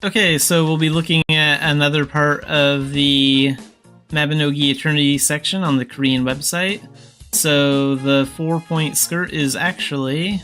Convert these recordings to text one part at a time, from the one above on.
Okay, so we'll be looking at another part of the Mabinogi Eternity section on the Korean website. So the 4-point skirt is actually...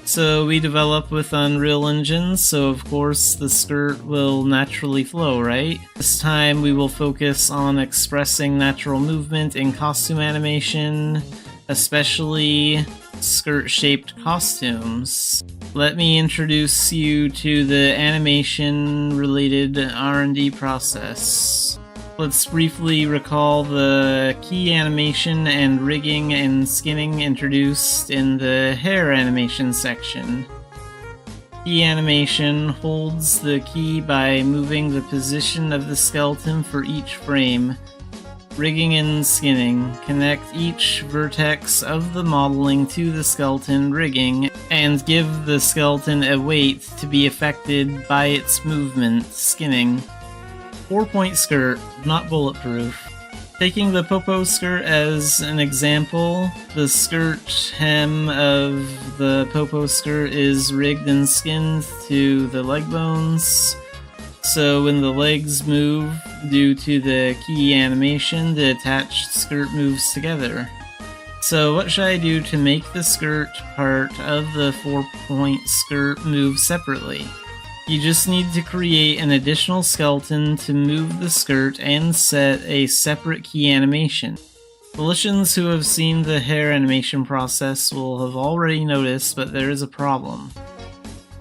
So we develop with Unreal Engine, so of course the skirt will naturally flow, right? This time we will focus on expressing natural movement in costume animation, especially skirt-shaped costumes. Let me introduce you to the animation-related R&D process. Let's briefly recall the key animation and rigging and skinning introduced in the hair animation section. Key animation holds the key by moving the position of the skeleton for each frame. Rigging and skinning connect each vertex of the modeling to the skeleton rigging and give the skeleton a weight to be affected by its movement, skinning. 4-point skirt, not bulletproof. Taking the popo skirt as an example, the skirt hem of the popo skirt is rigged and skinned to the leg bones. So when the legs move due to the key animation, the attached skirt moves together. So what should I do to make the skirt part of the 4-point skirt move separately? You just need to create an additional skeleton to move the skirt and set a separate key animation. Volitions who have seen the hair animation process will have already noticed, but there is a problem.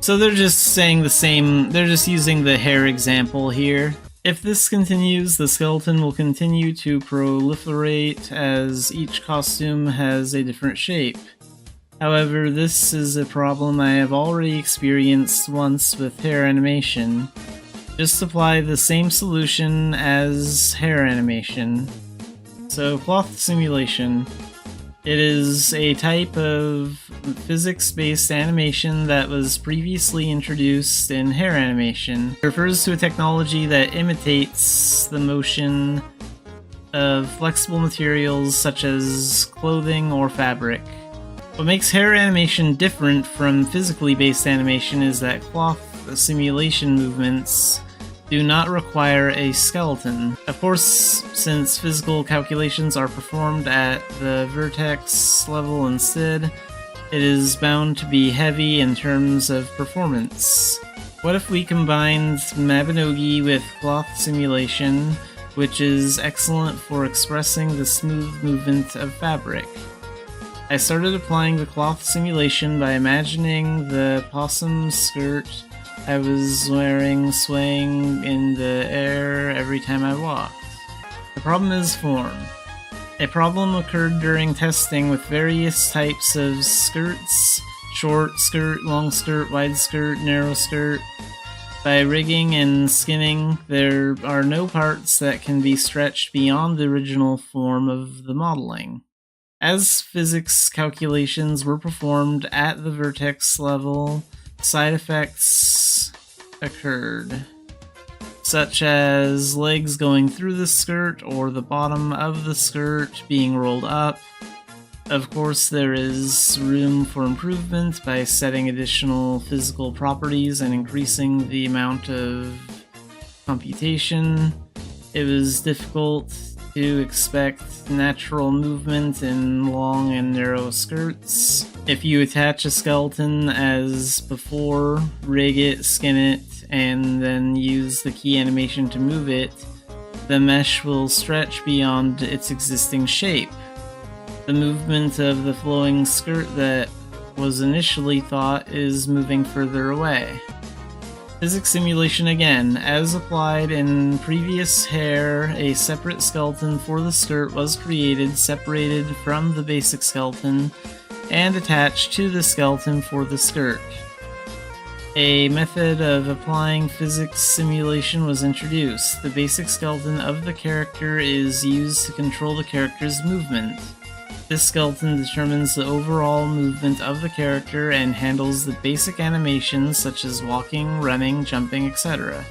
So they're just saying the same, they're just using the hair example here. If this continues, the skeleton will continue to proliferate as each costume has a different shape. However, this is a problem I have already experienced once with hair animation. Just apply the same solution as hair animation. So, cloth simulation. It is a type of physics-based animation that was previously introduced in hair animation. It refers to a technology that imitates the motion of flexible materials such as clothing or fabric. What makes hair animation different from physically based animation is that cloth simulation movements do not require a skeleton. Of course, since physical calculations are performed at the vertex level instead, it is bound to be heavy in terms of performance. What if we combined Mabinogi with cloth simulation, which is excellent for expressing the smooth movement of fabric? I started applying the cloth simulation by imagining the possum skirt I was wearing swaying in the air every time I walked. The problem is form. A problem occurred during testing with various types of skirts: short skirt, long skirt, wide skirt, narrow skirt. By rigging and skinning, there are no parts that can be stretched beyond the original form of the modeling. As physics calculations were performed at the vertex level, side effects occurred, such as legs going through the skirt or the bottom of the skirt being rolled up. Of course, there is room for improvement by setting additional physical properties and increasing the amount of computation. It was difficult to expect natural movement in long and narrow skirts. If you attach a skeleton as before, rig it, skin it, and then use the key animation to move it, the mesh will stretch beyond its existing shape. The movement of the flowing skirt that was initially thought is moving further away. Physics simulation again. As applied in previous hair, a separate skeleton for the skirt was created, separated from the basic skeleton, and attached to the skeleton for the skirt. A method of applying physics simulation was introduced. The basic skeleton of the character is used to control the character's movement. This skeleton determines the overall movement of the character and handles the basic animations such as walking, running, jumping, etc.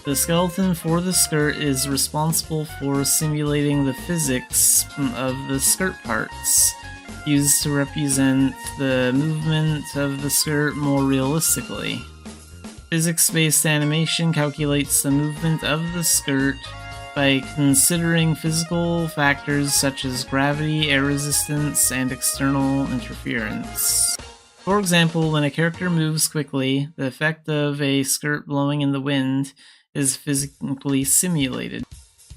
The skeleton for the skirt is responsible for simulating the physics of the skirt parts, used to represent the movement of the skirt more realistically. Physics-based animation calculates the movement of the skirt by considering physical factors such as gravity, air resistance, and external interference. For example, when a character moves quickly, the effect of a skirt blowing in the wind is physically simulated.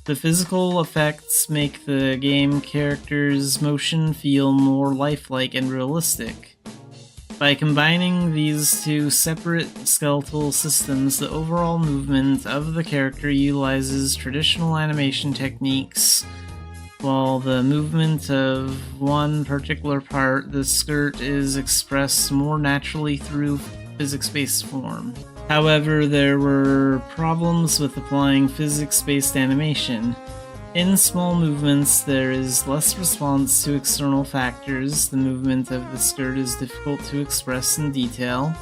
The physical effects make the game character's motion feel more lifelike and realistic. By combining these two separate skeletal systems, the overall movement of the character utilizes traditional animation techniques, while the movement of one particular part, the skirt, is expressed more naturally through physics-based form. However, there were problems with applying physics-based animation. In small movements, there is less response to external factors. The movement of the skirt is difficult to express in detail.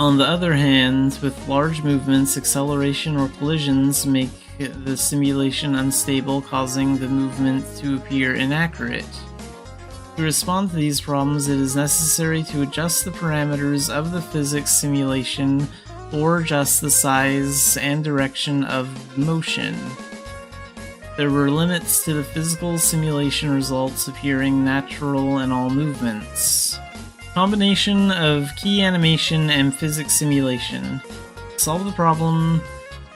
On the other hand, with large movements, acceleration or collisions make the simulation unstable, causing the movement to appear inaccurate. To respond to these problems, it is necessary to adjust the parameters of the physics simulation or adjust the size and direction of motion. There were limits to the physical simulation results appearing natural in all movements. Combination of key animation and physics simulation. To solve the problem,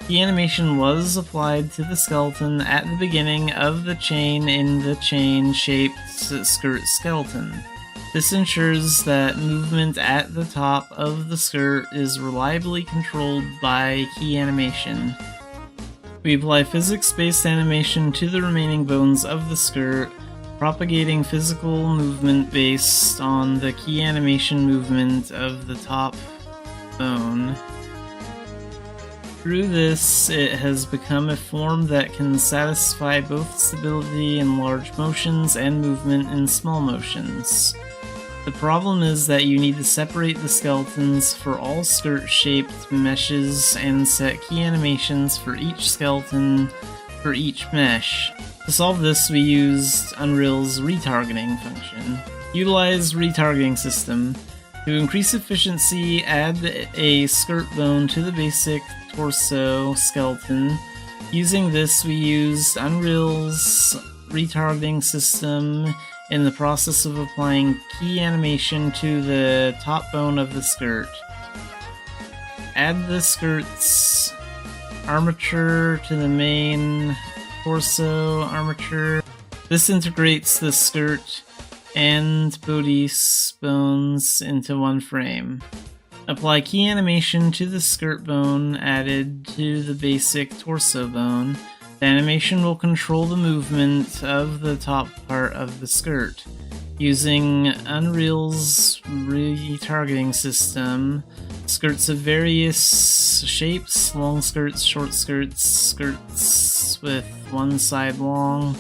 key animation was applied to the skeleton at the beginning of the chain in the chain-shaped skirt skeleton. This ensures that movement at the top of the skirt is reliably controlled by key animation. We apply physics-based animation to the remaining bones of the skirt, propagating physical movement based on the key animation movement of the top bone. Through this, it has become a form that can satisfy both stability in large motions and movement in small motions. The problem is that you need to separate the skeletons for all skirt-shaped meshes and set key animations for each skeleton for each mesh. To solve this, we used Unreal's retargeting function. Utilize retargeting system. To increase efficiency, add a skirt bone to the basic torso skeleton. Using this, we used Unreal's retargeting system in the process of applying key animation to the top bone of the skirt. Add the skirt's armature to the main torso armature. This integrates the skirt and bodice bones into one frame. Apply key animation to the skirt bone added to the basic torso bone. The animation will control the movement of the top part of the skirt. Using Unreal's retargeting system, skirts of various shapes, long skirts, short skirts, skirts with one side long,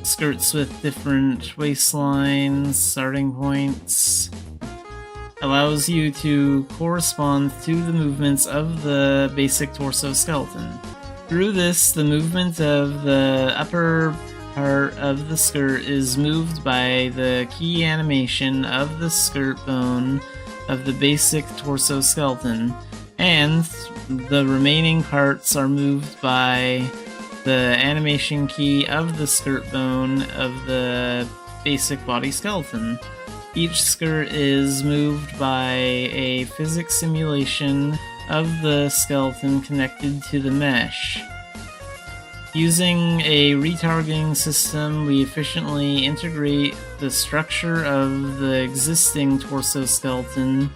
skirts with different waistlines, starting points, allows you to correspond to the movements of the basic torso skeleton. Through this, the movement of the upper part of the skirt is moved by the key animation of the skirt bone of the basic torso skeleton, and the remaining parts are moved by the animation key of the skirt bone of the basic body skeleton. Each skirt is moved by a physics simulation of the skeleton connected to the mesh. Using a retargeting system, we efficiently integrate the structure of the existing torso skeleton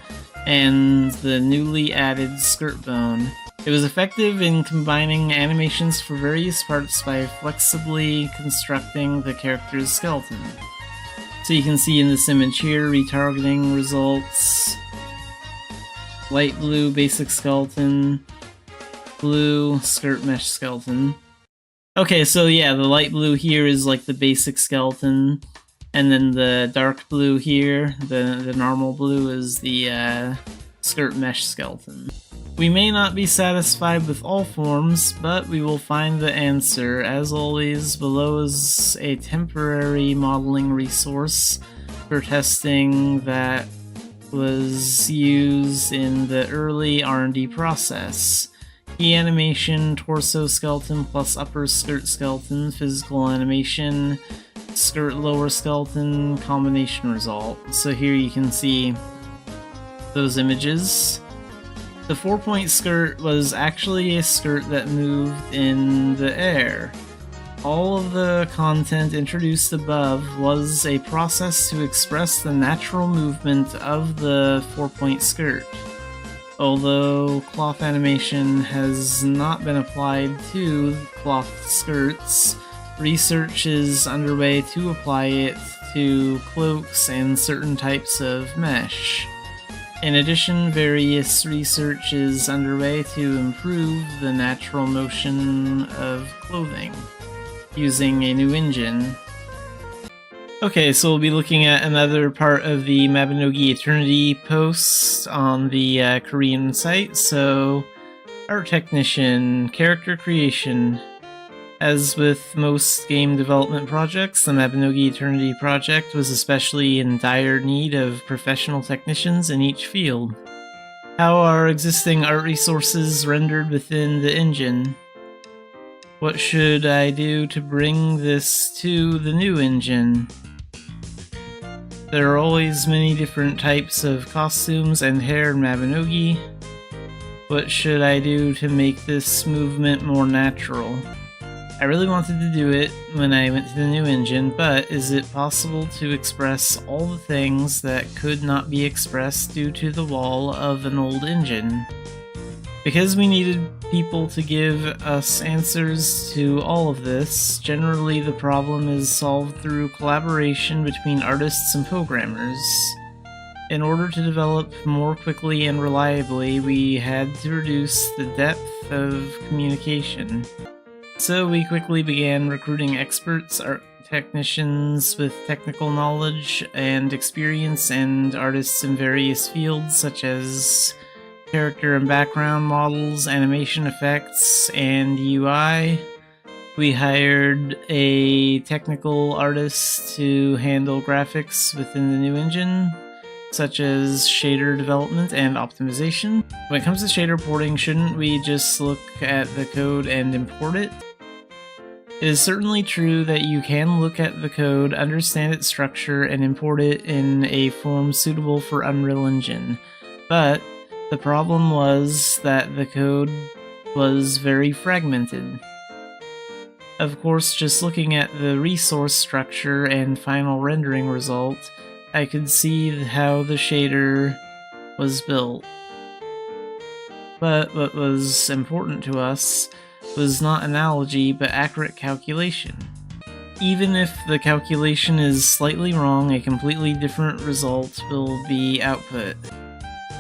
and the newly added skirt bone. It was effective in combining animations for various parts by flexibly constructing the character's skeleton. So you can see in this image here, retargeting results. Light blue basic skeleton, blue skirt mesh skeleton. Okay, so yeah, the light blue here is like the basic skeleton, and then the dark blue here, the normal blue, is the skirt mesh skeleton. We may not be satisfied with all forms, but we will find the answer. As always, below is a temporary modeling resource for testing that was used in the early R&D process. Key animation, torso skeleton plus upper skirt skeleton, physical animation, skirt lower skeleton, combination result. So here you can see those images. The 4-point skirt was actually a skirt that moved in the air. All of the content introduced above was a process to express the natural movement of the 4-point skirt. Although cloth animation has not been applied to cloth skirts, research is underway to apply it to cloaks and certain types of mesh. In addition, various research is underway to improve the natural motion of clothing using a new engine. Okay, so we'll be looking at another part of the Mabinogi Eternity post on the Korean site. So, art technician, character creation. As with most game development projects, the Mabinogi Eternity project was especially in dire need of professional technicians in each field. How are existing art resources rendered within the engine? What should I do to bring this to the new engine? There are always many different types of costumes and hair in Mabinogi. What should I do to make this movement more natural? I really wanted to do it when I went to the new engine, but is it possible to express all the things that could not be expressed due to the wall of an old engine? Because we needed people to give us answers to all of this, generally the problem is solved through collaboration between artists and programmers. In order to develop more quickly and reliably, we had to reduce the depth of communication. So we quickly began recruiting experts, art technicians with technical knowledge and experience, and artists in various fields such as character and background models, animation effects, and UI. We hired a technical artist to handle graphics within the new engine, such as shader development and optimization. When it comes to shader porting, shouldn't we just look at the code and import it? It is certainly true that you can look at the code, understand its structure, and import it in a form suitable for Unreal Engine, but the problem was that the code was very fragmented. Of course, just looking at the resource structure and final rendering result, I could see how the shader was built. But what was important to us was not analogy, but accurate calculation. Even if the calculation is slightly wrong, a completely different result will be output.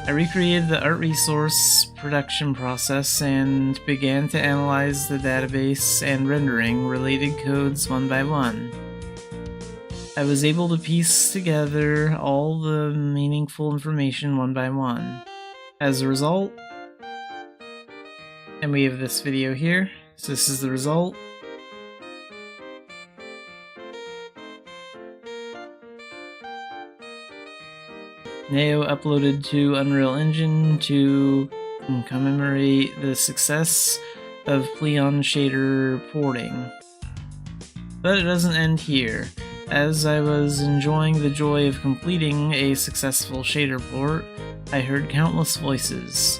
I recreated the art resource production process and began to analyze the database and rendering related codes one by one. I was able to piece together all the meaningful information one by one. As a result, and we have this video here, so this is the result. Neo uploaded to Unreal Engine to commemorate the success of Pleon shader porting. But it doesn't end here. As I was enjoying the joy of completing a successful shader port, I heard countless voices.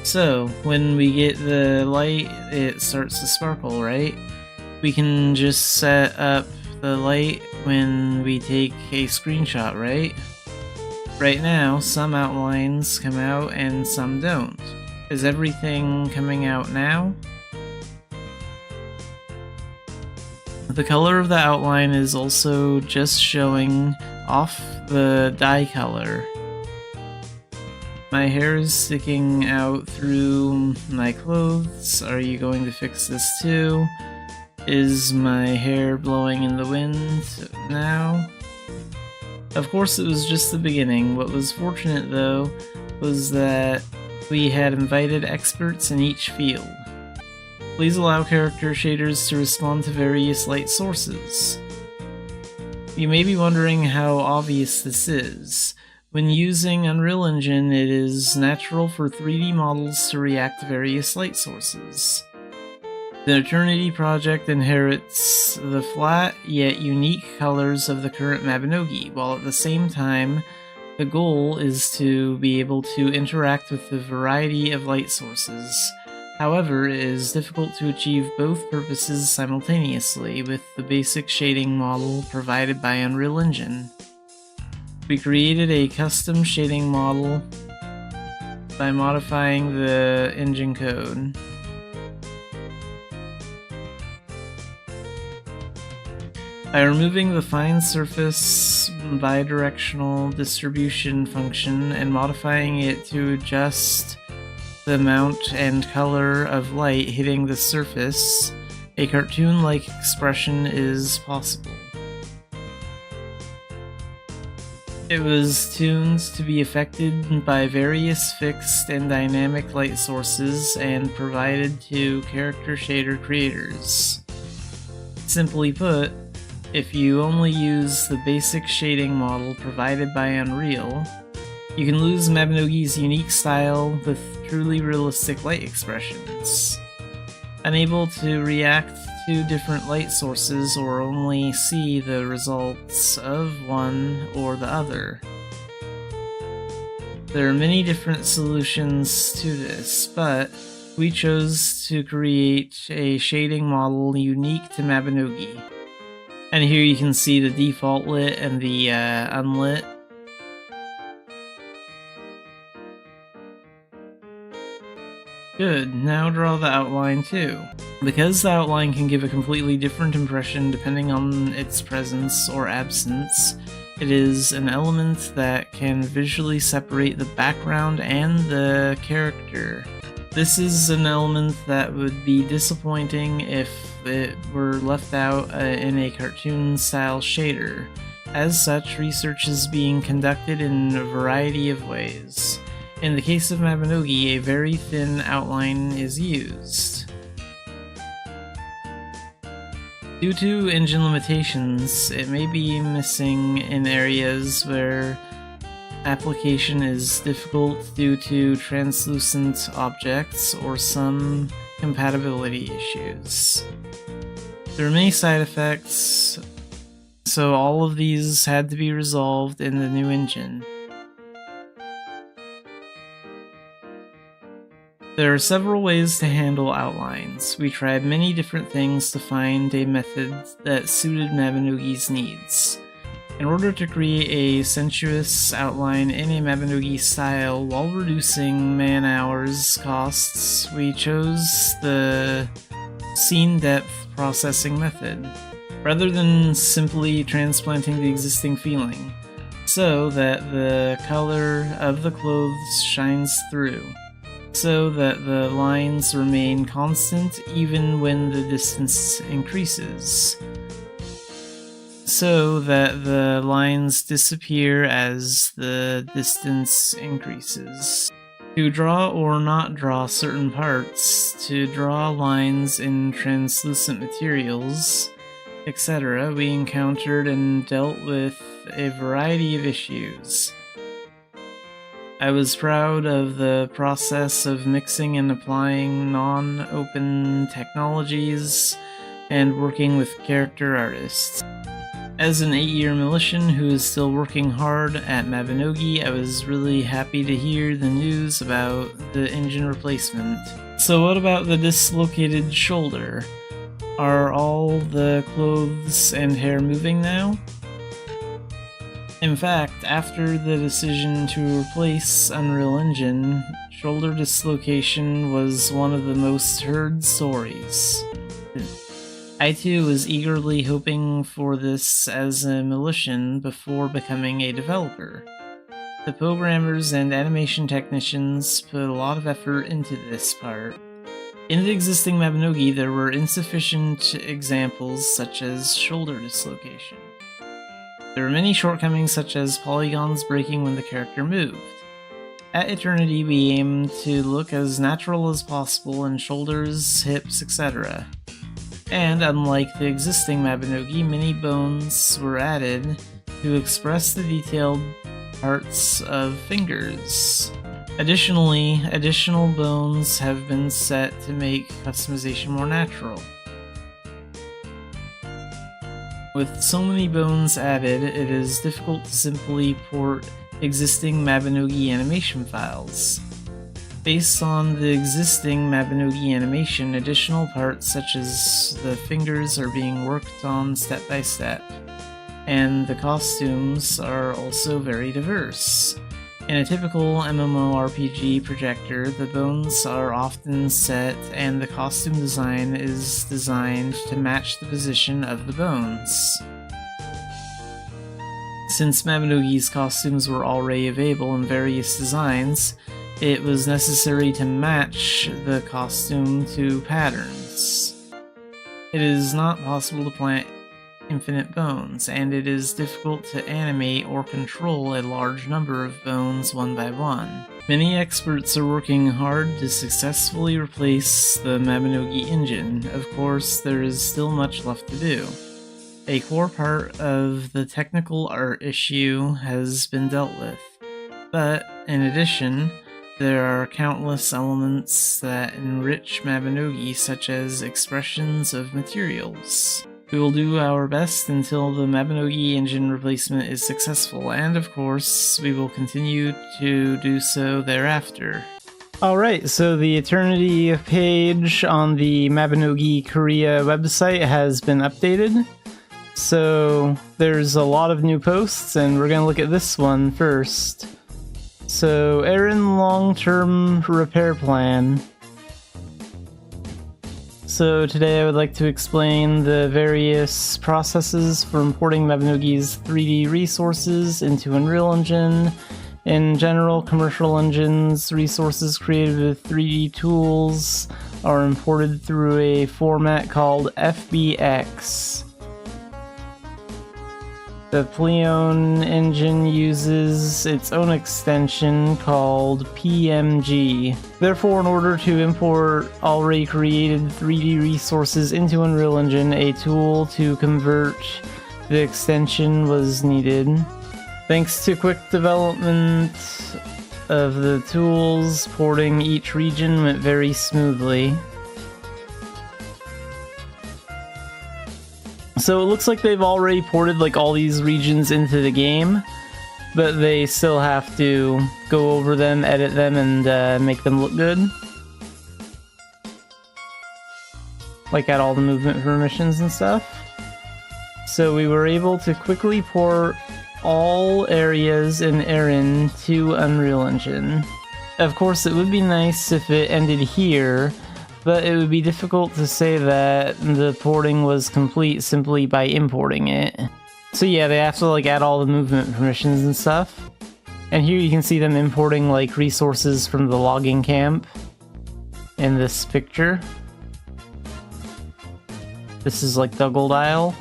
So, when we get the light, it starts to sparkle, right? We can just set up the light when we take a screenshot, right? Right now, some outlines come out and some don't. Is everything coming out now? The color of the outline is also just showing off the dye color. My hair is sticking out through my clothes. Are you going to fix this too? Is my hair blowing in the wind now? Of course, it was just the beginning. What was fortunate, though, was that we had invited experts in each field. Please allow character shaders to respond to various light sources. You may be wondering how obvious this is. When using Unreal Engine, it is natural for 3D models to react to various light sources. The Eternity project inherits the flat yet unique colors of the current Mabinogi, while at the same time, the goal is to be able to interact with the variety of light sources. However, it is difficult to achieve both purposes simultaneously with the basic shading model provided by Unreal Engine. We created a custom shading model by modifying the engine code. By removing the fine surface bidirectional distribution function and modifying it to adjust the amount and color of light hitting the surface, a cartoon-like expression is possible. It was tuned to be affected by various fixed and dynamic light sources and provided to character shader creators. Simply put, if you only use the basic shading model provided by Unreal, you can lose Mabinogi's unique style with truly realistic light expressions. Unable to react to different light sources or only see the results of one or the other. There are many different solutions to this, but we chose to create a shading model unique to Mabinogi. And here you can see the default lit and the unlit. Good, now draw the outline too. Because the outline can give a completely different impression depending on its presence or absence, it is an element that can visually separate the background and the character. This is an element that would be disappointing if it were left out in a cartoon-style shader. As such, research is being conducted in a variety of ways. In the case of Mabinogi, a very thin outline is used. Due to engine limitations, it may be missing in areas where application is difficult due to translucent objects or some compatibility issues. There are many side effects, so all of these had to be resolved in the new engine. There are several ways to handle outlines. We tried many different things to find a method that suited Mabinogi's needs. In order to create a sensuous outline in a Mabinogi style while reducing man-hours costs, we chose the scene depth processing method, rather than simply transplanting the existing feeling, so that the color of the clothes shines through, so that the lines remain constant even when the distance increases, so that the lines disappear as the distance increases. To draw or not draw certain parts, to draw lines in translucent materials, etc., we encountered and dealt with a variety of issues. I was proud of the process of mixing and applying non-open technologies and working with character artists. As an 8-year Militian who is still working hard at Mabinogi, I was really happy to hear the news about the engine replacement. So what about the dislocated shoulder? Are all the clothes and hair moving now? In fact, after the decision to replace Unreal Engine, shoulder dislocation was one of the most heard stories. I too was eagerly hoping for this as a Militian before becoming a developer. The programmers and animation technicians put a lot of effort into this part. In the existing Mabinogi, there were insufficient examples such as shoulder dislocation. There were many shortcomings such as polygons breaking when the character moved. At Eternity, we aimed to look as natural as possible in shoulders, hips, etc. And unlike the existing Mabinogi, many bones were added to express the detailed parts of fingers. Additionally, additional bones have been set to make customization more natural. With so many bones added, it is difficult to simply port existing Mabinogi animation files. Based on the existing Mabinogi animation, additional parts such as the fingers are being worked on step by step, and the costumes are also very diverse. In a typical MMORPG projector, the bones are often set and the costume design is designed to match the position of the bones. Since Mabinogi's costumes were already available in various designs, it was necessary to match the costume to patterns. It is not possible to plant infinite bones, and it is difficult to animate or control a large number of bones one by one. Many experts are working hard to successfully replace the Mabinogi engine. Of course, there is still much left to do. A core part of the technical art issue has been dealt with, but in addition, there are countless elements that enrich Mabinogi, such as expressions of materials. We will do our best until the Mabinogi engine replacement is successful, and of course, we will continue to do so thereafter. Alright, so the Eternity page on the Mabinogi Korea website has been updated. So there's a lot of new posts, and we're going to look at this one first. So, Aaron long-term repair plan. So today I would like to explain the various processes for importing Mabinogi's 3D resources into Unreal Engine. In general, commercial engines, resources created with 3D tools are imported through a format called FBX. The Pleon engine uses its own extension called PMG. Therefore, in order to import already created 3D resources into Unreal Engine, a tool to convert the extension was needed. Thanks to quick development of the tools, porting each region went very smoothly. So it looks like they've already ported like all these regions into the game, but they still have to go over them, edit them, and make them look good. Like add all the movement permissions and stuff. So we were able to quickly port all areas in Erin to Unreal Engine. Of course, it would be nice if it ended here, but it would be difficult to say that the porting was complete simply by importing it. So yeah, they have to like add all the movement permissions and stuff. And here you can see them importing like resources from the logging camp in this picture. This is like the Gold Isle.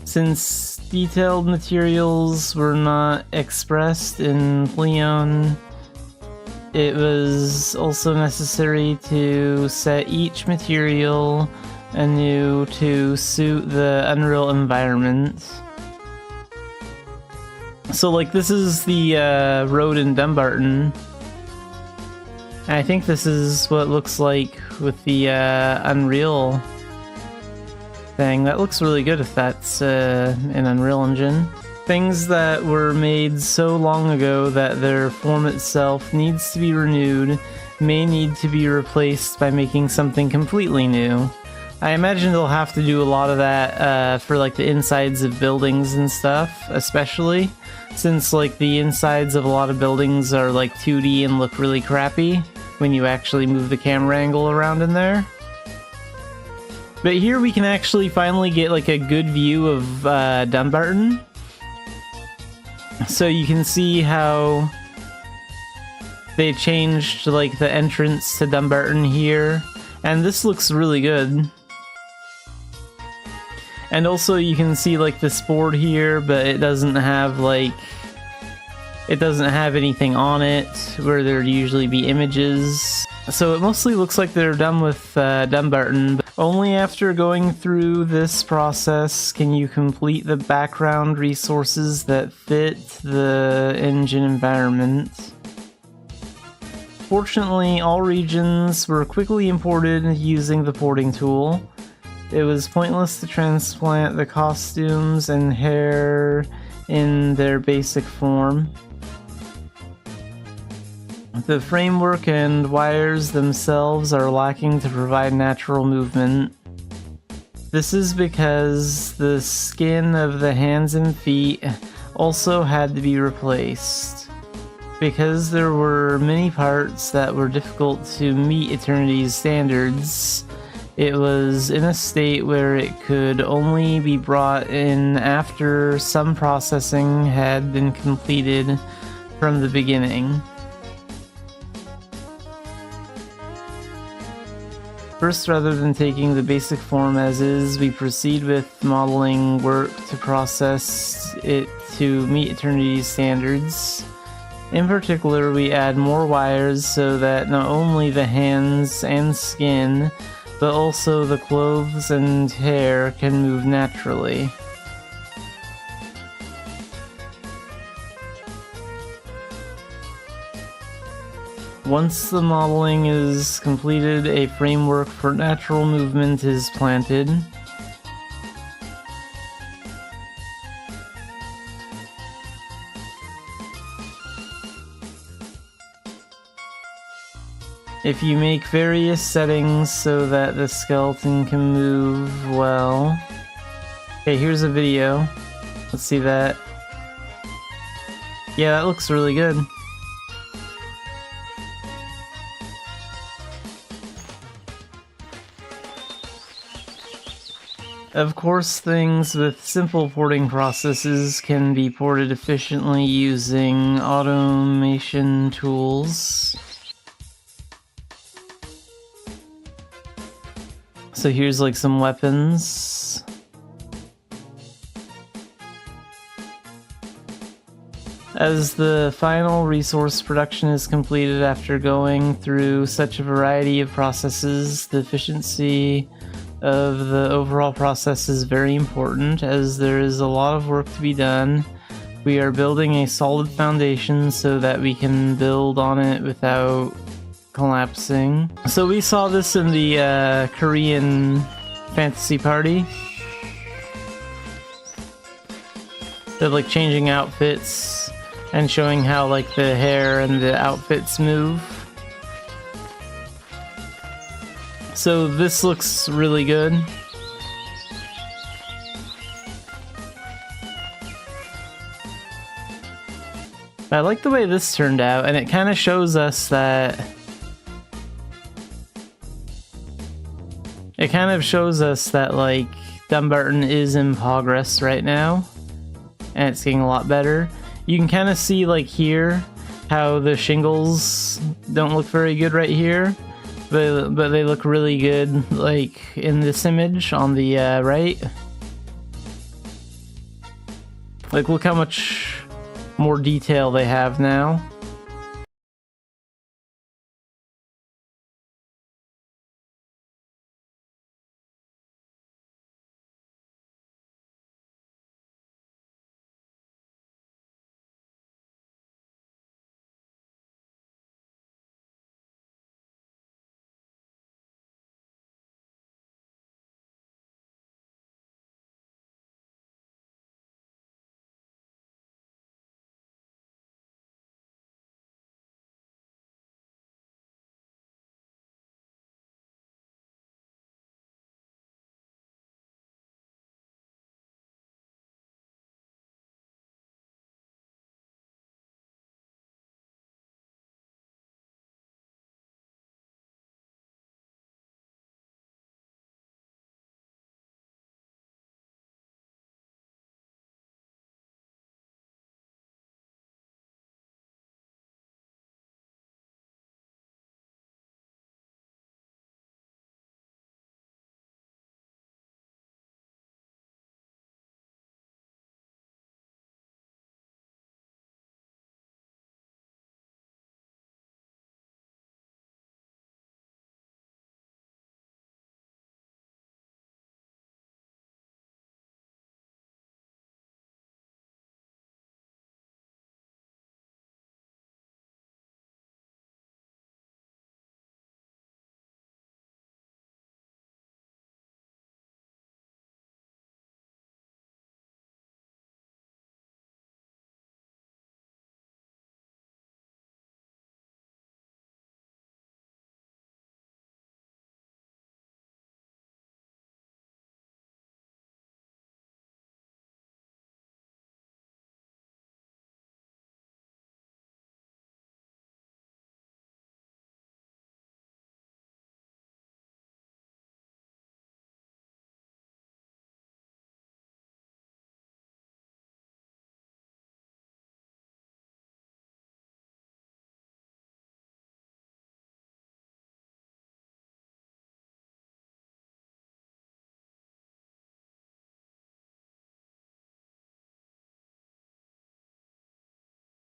Since detailed materials were not expressed in Pleon, it was also necessary to set each material anew to suit the Unreal environment. So like this is the road in Dumbarton. And I think this is what it looks like with the Unreal thing. That looks really good if that's in Unreal Engine. Things that were made so long ago that their form itself needs to be renewed may need to be replaced by making something completely new. I imagine they'll have to do a lot of that for like the insides of buildings and stuff, especially since like the insides of a lot of buildings are like 2D and look really crappy when you actually move the camera angle around in there. But here we can actually finally get like a good view of Dumbarton. So you can see how they changed like the entrance to Dumbarton here, and this looks really good. And also you can see like this board here, but it doesn't have like, it doesn't have anything on it where there'd usually be images. So it mostly looks like they're done with Dumbarton. Only after going through this process can you complete the background resources that fit the engine environment. Fortunately, all regions were quickly imported using the porting tool. It was pointless to transplant the costumes and hair in their basic form. The framework and wires themselves are lacking to provide natural movement. This is because the skin of the hands and feet also had to be replaced. Because there were many parts that were difficult to meet Eternity's standards, it was in a state where it could only be brought in after some processing had been completed from the beginning. First, rather than taking the basic form as is, we proceed with modeling work to process it to meet Eternity's standards. In particular, we add more wires so that not only the hands and skin, but also the clothes and hair can move naturally. Once the modeling is completed, a framework for natural movement is planted. If you make various settings so that the skeleton can move well... Okay, here's a video. Let's see that. Yeah, that looks really good. Of course, things with simple porting processes can be ported efficiently using automation tools. So here's like some weapons. As the final resource production is completed after going through such a variety of processes, the efficiency of the overall process is very important, as there is a lot of work to be done. We are building a solid foundation so that we can build on it without collapsing. So we saw this in the Korean fantasy party. They're like changing outfits and showing how like the hair and the outfits move. So this looks really good. I like the way this turned out, and it kind of shows us that... It kind of shows us that, like, Dumbarton is in progress right now, and it's getting a lot better. You can kind of see, like, here, how the shingles don't look very good right here. But they look really good, like, in this image on the right. Like, look how much more detail they have now.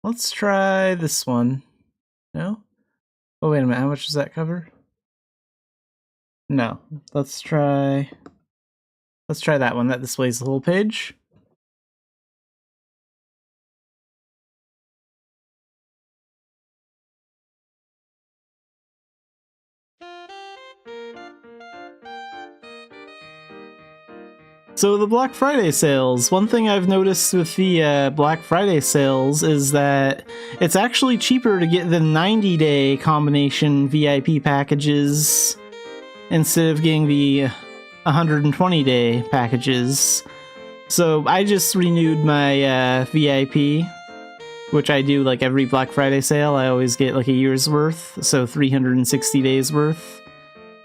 Let's try this one. No? Oh, wait a minute. How much does that cover? No. Let's try that one. That displays the whole page. So the Black Friday sales, one thing I've noticed with the Black Friday sales is that it's actually cheaper to get the 90-day combination VIP packages instead of getting the 120-day packages. So I just renewed my VIP, which I do like every Black Friday sale. I always get like a year's worth, so 360 days worth.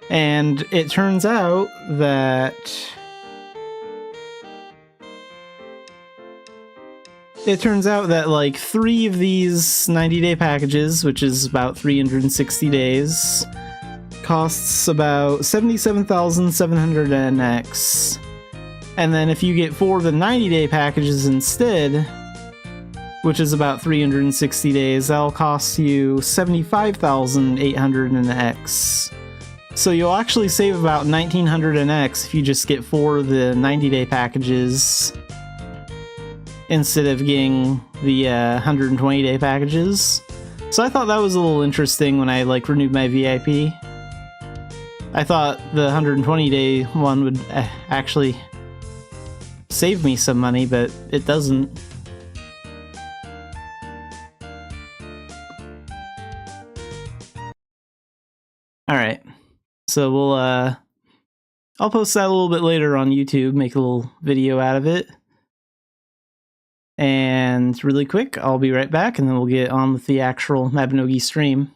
And it turns out that like 3 of these 90-day packages, which is about 360 days, costs about 77,700 NX. And then if you get 4 of the 90-day packages instead, which is about 360 days, that'll cost you 75,800 NX. So you'll actually save about 1,900 NX if you just get 4 of the 90-day packages instead of getting the 120-day packages. So I thought that was a little interesting when I like renewed my VIP. I thought the 120-day one would actually save me some money, but it doesn't. Alright, so I'll post that a little bit later on YouTube, make a little video out of it. And really quick, I'll be right back, and then we'll get on with the actual Mabinogi stream.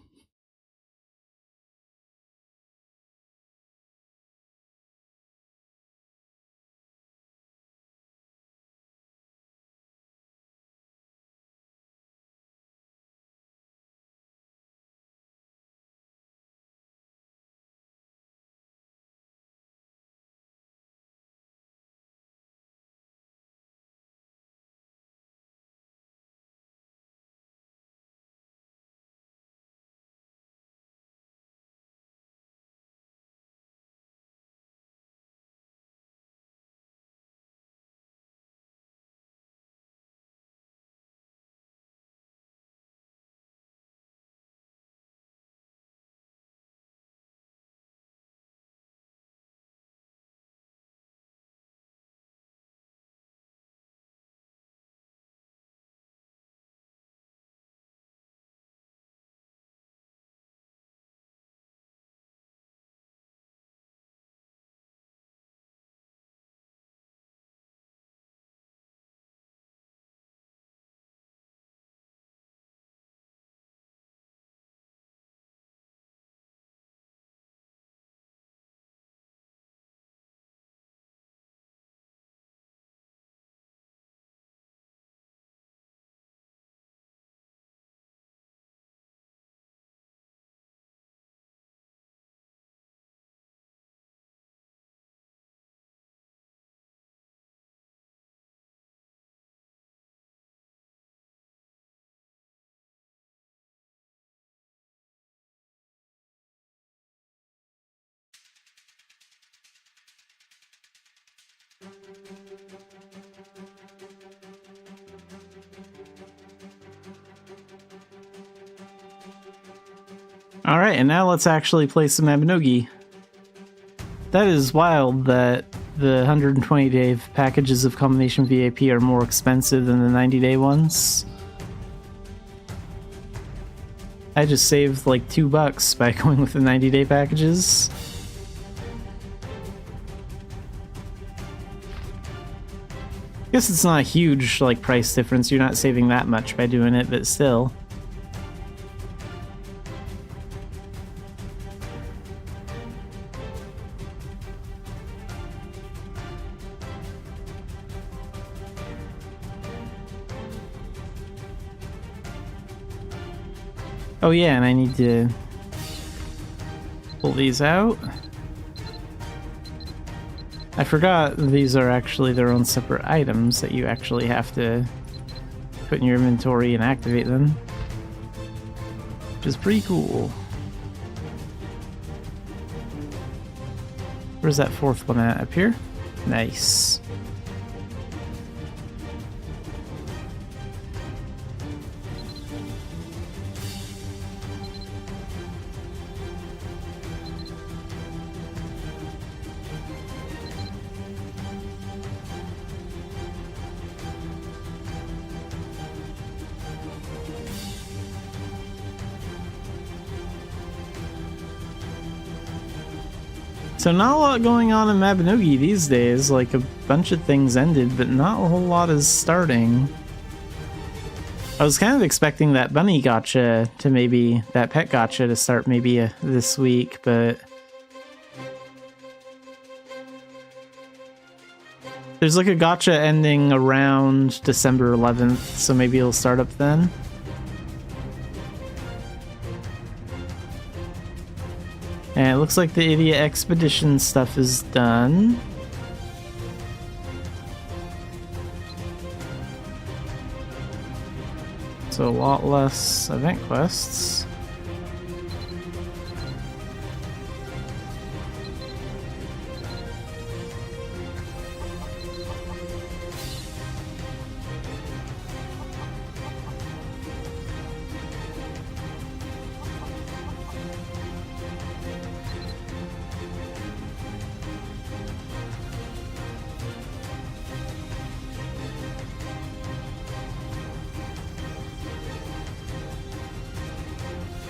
Alright, and now let's actually play some Mabinogi. That is wild that the 120-day packages of combination VIP are more expensive than the 90-day ones. I just saved like $2 by going with the 90-day packages. I guess it's not a huge like price difference, you're not saving that much by doing it, but still. Oh yeah, and I need to pull these out. I forgot these are actually their own separate items that you actually have to put in your inventory and activate them, which is pretty cool. Where's that fourth one at? Up here? Nice. So not a lot going on in Mabinogi these days, like a bunch of things ended, but not a whole lot is starting. I was kind of expecting that bunny gacha to maybe, that pet gacha to start maybe this week, but there's like a gacha ending around December 11th, so maybe it'll start up then. And it looks like the Idiot Expedition stuff is done. So a lot less event quests.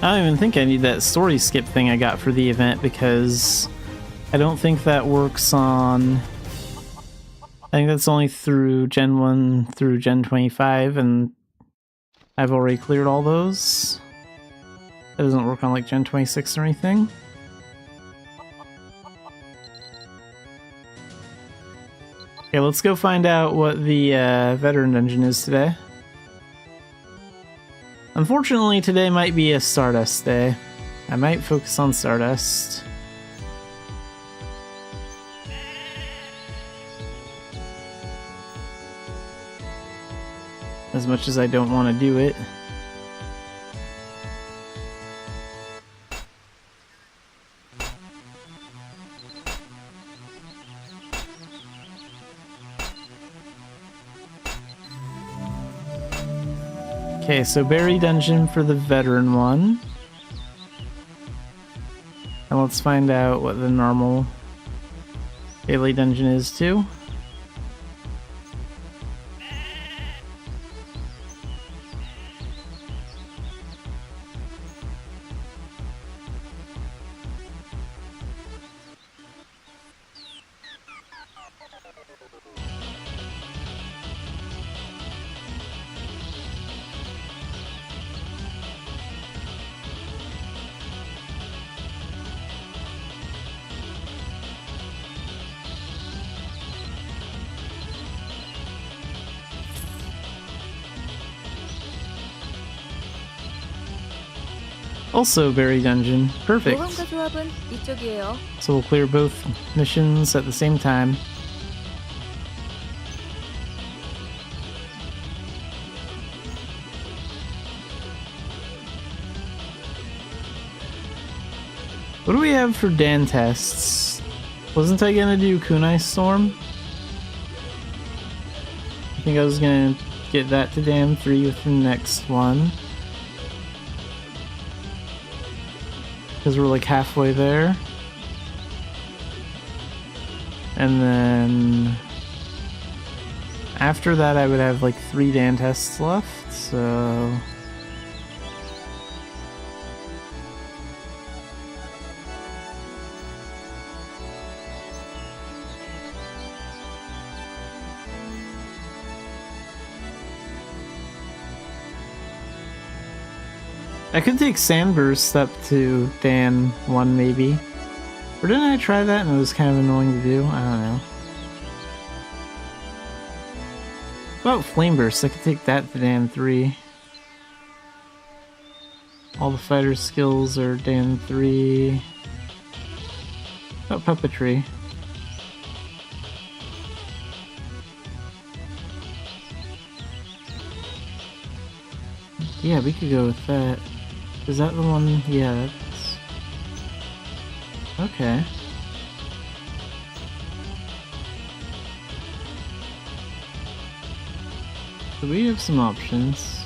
I don't even think I need that story skip thing I got for the event because I don't think that works on... I think that's only through Gen 1 through Gen 25 and I've already cleared all those. That doesn't work on like Gen 26 or anything. Okay, let's go find out what the veteran dungeon is today. Unfortunately, today might be a Stardust day. I might focus on Stardust. As much as I don't want to do it. Okay, so Berry Dungeon for the veteran one. And let's find out what the normal daily dungeon is too. Also Berry Dungeon. Perfect. So we'll clear both missions at the same time. What do we have for Dan tests? Wasn't I gonna do Kunai Storm? I think I was gonna get that to Dan 3 with the next one. Because we're like halfway there. And then after that I would have like 3 Dan tests left, so... I could take Sandburst up to Dan 1 maybe. Or didn't I try that and it was kind of annoying to do? I don't know. What about Flameburst? I could take that to Dan 3. All the fighter skills are Dan 3. What about Puppetry? Yeah, we could go with that. Is that the one? Yeah, that's... Okay. So we have some options.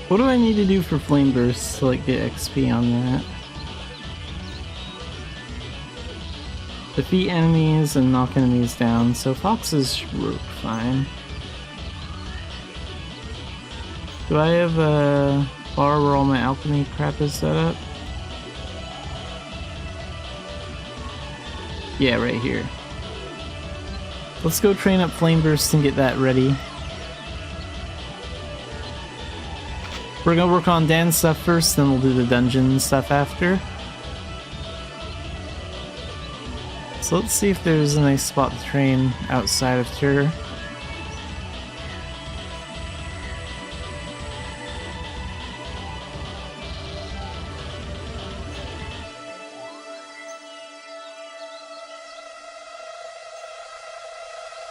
What do I need to do for Flame Burst to like get XP on that? Defeat enemies and knock enemies down, so foxes work fine. Do I have a bar where all my alchemy crap is set up? Yeah, right here. Let's go train up Flame Burst and get that ready. We're gonna work on Dan's stuff first, then we'll do the dungeon stuff after. So let's see if there's a nice spot to train outside of Tyr.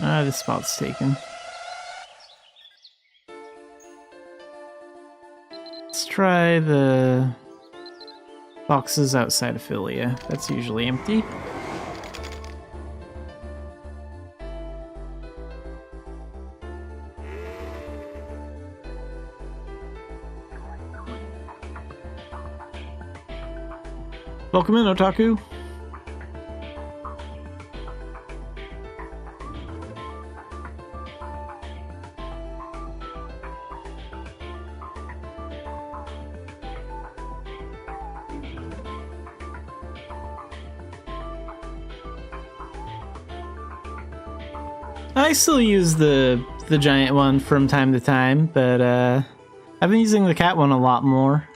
Ah, this spot's taken. Let's try the boxes outside of Philia. That's usually empty. Welcome in, Otaku. I still use the giant one from time to time, but I've been using the cat one a lot more.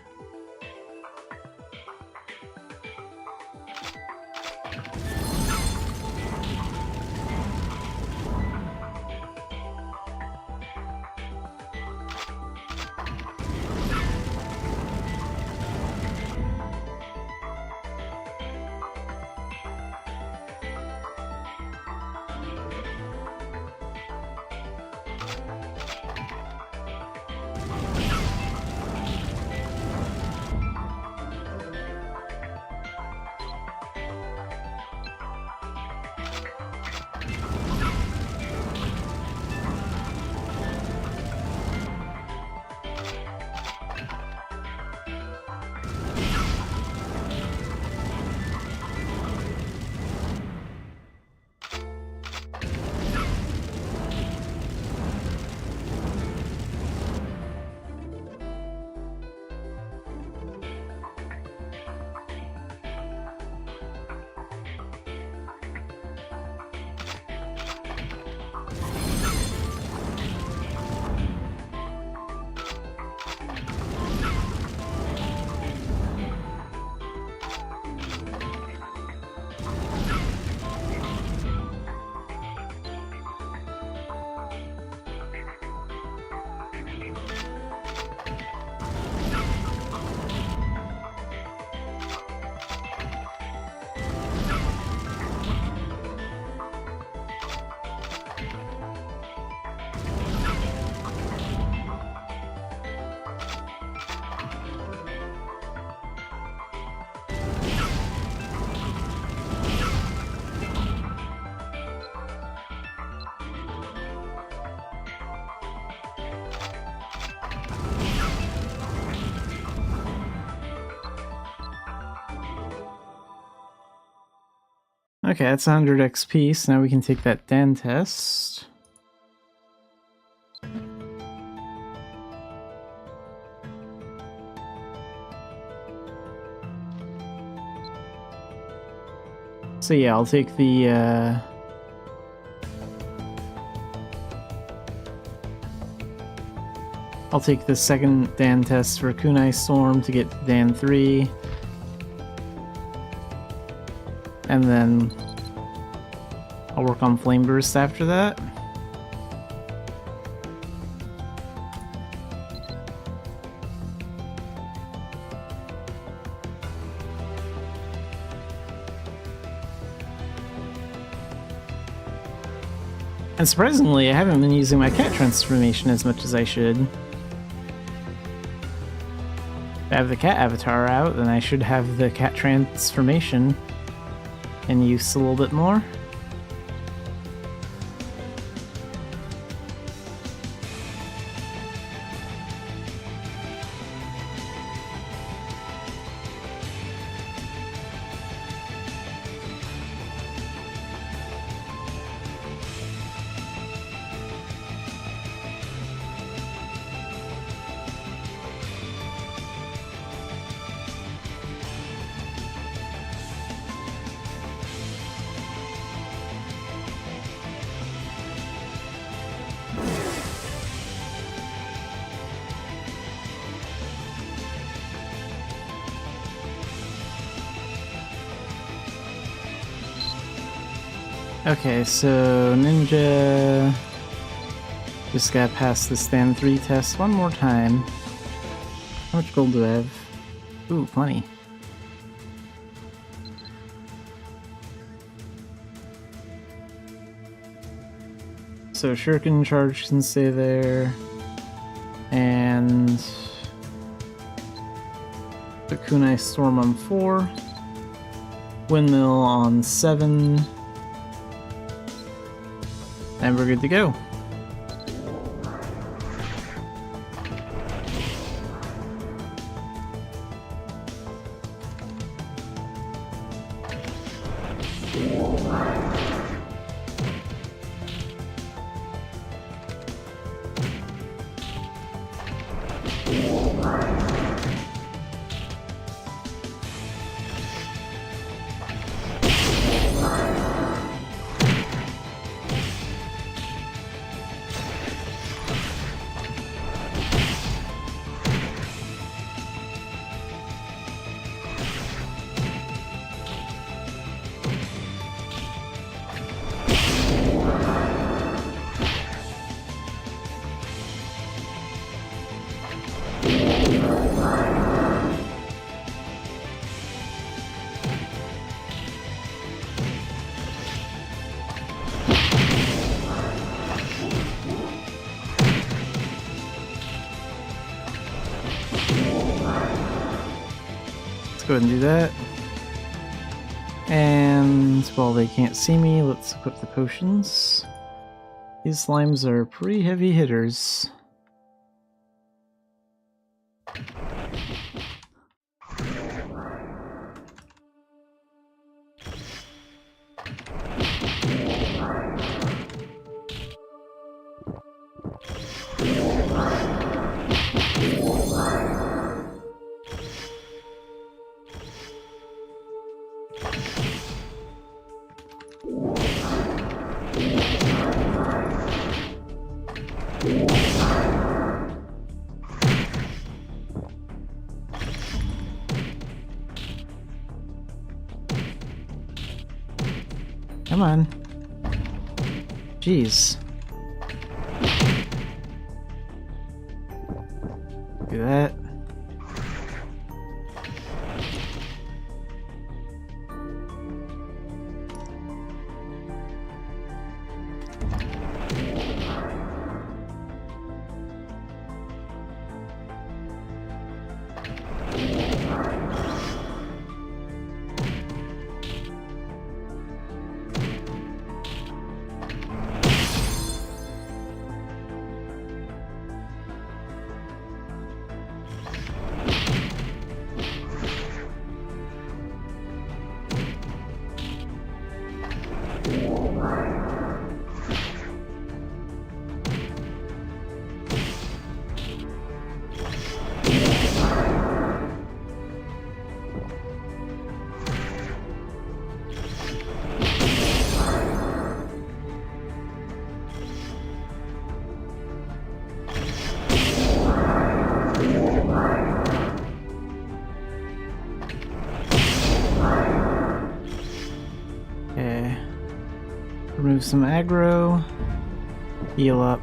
Okay, that's 100 XP, so now we can take that Dan test. So yeah, I'll take the, I'll take the second Dan test for Kunai Storm to get to Dan 3. And then I'll work on Flame Burst after that. And surprisingly, I haven't been using my cat transformation as much as I should. If I have the cat avatar out, then I should have the cat transformation in use a little bit more. Okay, so Ninja just gotta pass the Stand 3 test one more time. How much gold do I have? Ooh, plenty. So Shuriken Charge can stay there, and the Kunai Storm on 4, Windmill on 7, and we're good to go. Go ahead and do that. And while they can't see me, let's equip the potions. These slimes are pretty heavy hitters. Come on. Jeez. Do that. remove some aggro. Heal up.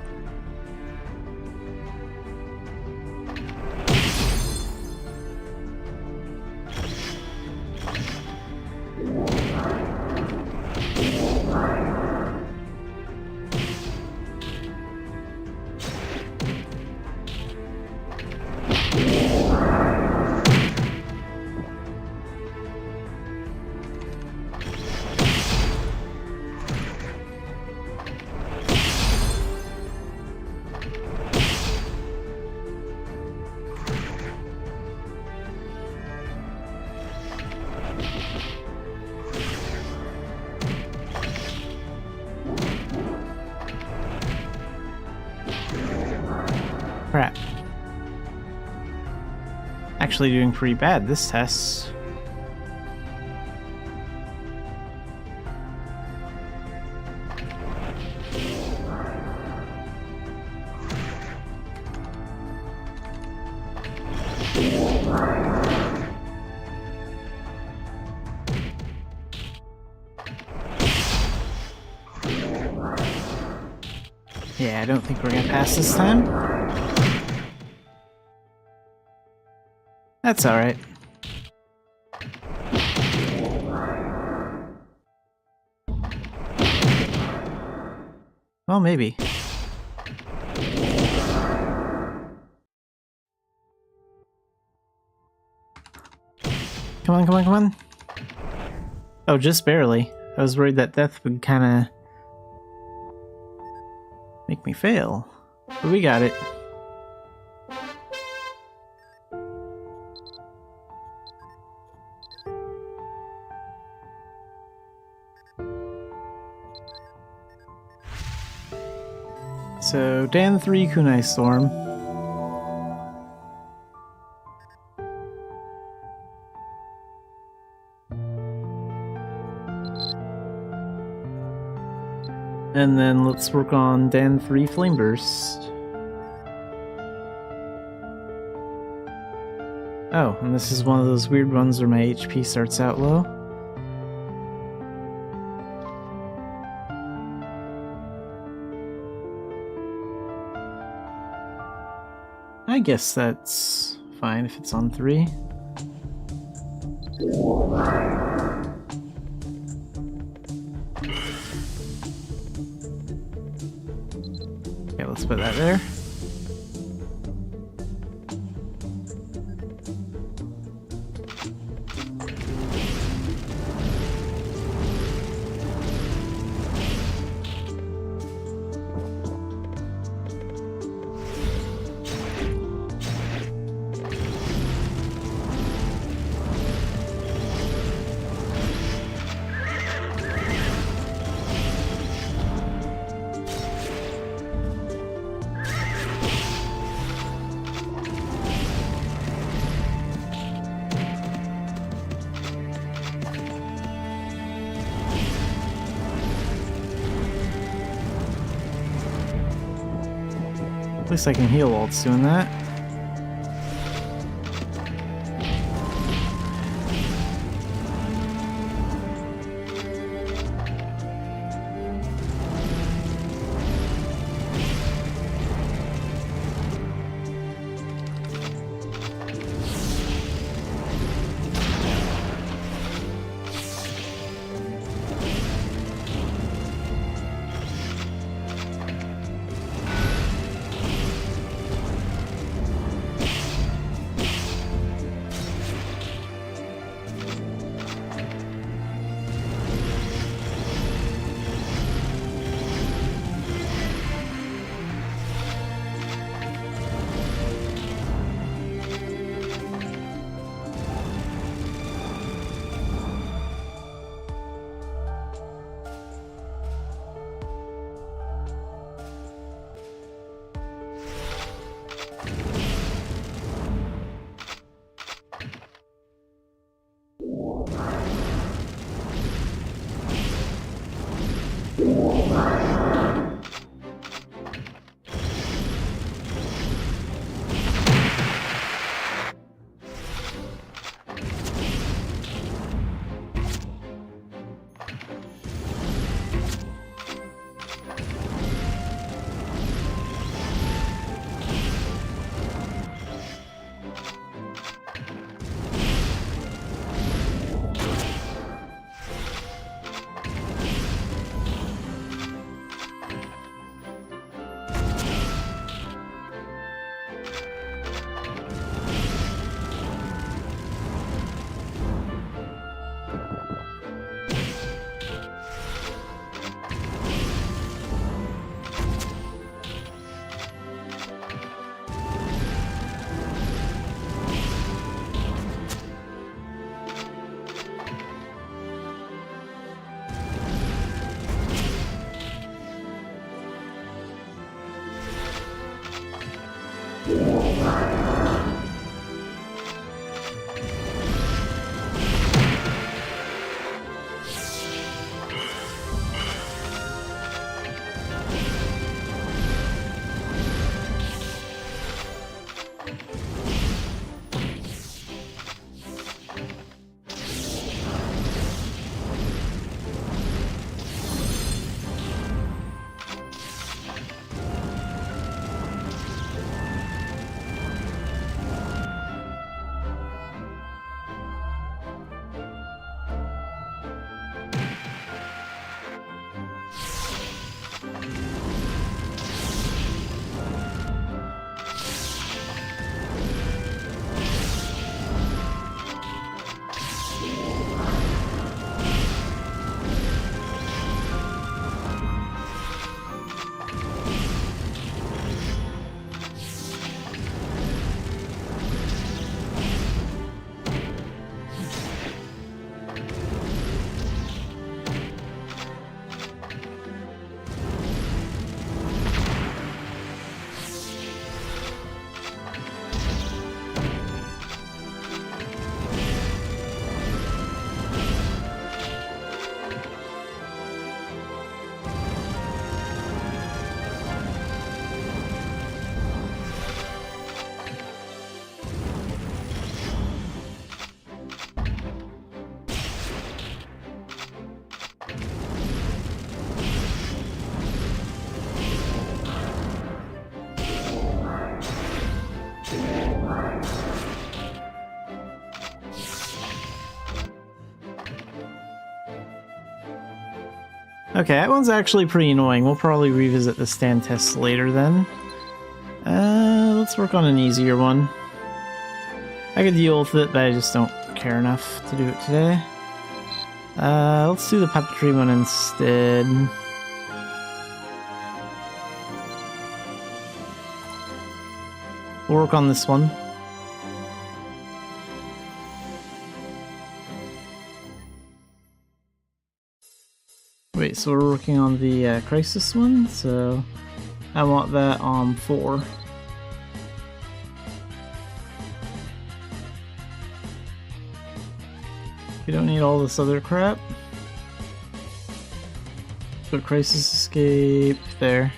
Crap. Actually doing pretty bad this test. Yeah, I don't think we're gonna pass this time. That's alright. Well, maybe. Come on, come on, come on. Oh, just barely. I was worried that death would kinda make me fail. But we got it. So, Dan 3 Kunai Storm. And then let's work on Dan 3 Flame Burst. Oh, and this is one of those weird ones where my HP starts out low. I guess that's fine if it's on 3. Okay, let's put that there. At least I can heal while it's doing that. Okay, that one's actually pretty annoying. We'll probably revisit the stand test later then. Let's work on an easier one. I could deal with it, but I just don't care enough to do it today. Let's do the puppetry one instead. We'll work on this one. Wait, so we're working on the crisis one, so I want that on 4. We don't need all this other crap. So crisis escape there.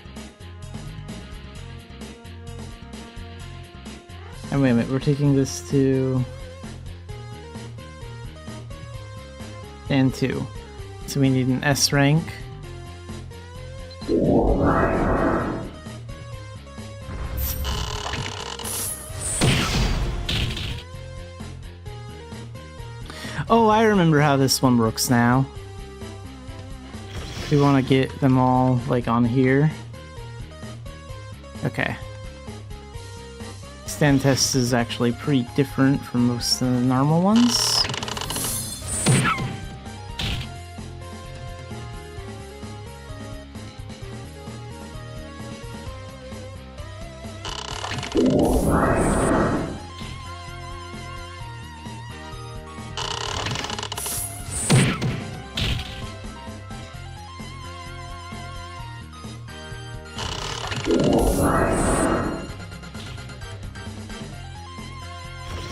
And wait a minute, we're taking this to and 2. So we need an S rank. Oh, I remember how this one works now. We want to get them all, like, on here. Okay. Stand test is actually pretty different from most of the normal ones.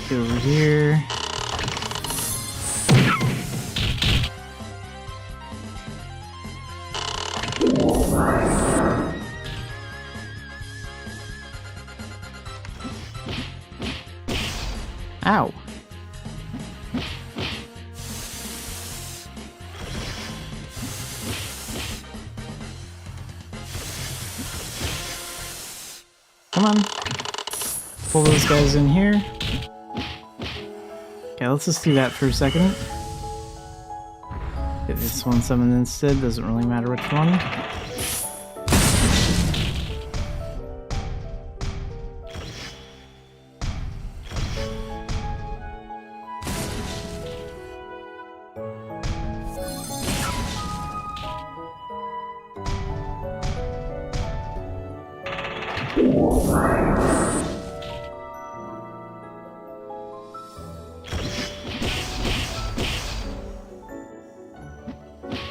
Over here. Ow. Come on. Pull those guys in here. Okay, let's just do that for a second. Get this one summoned instead, doesn't really matter which one.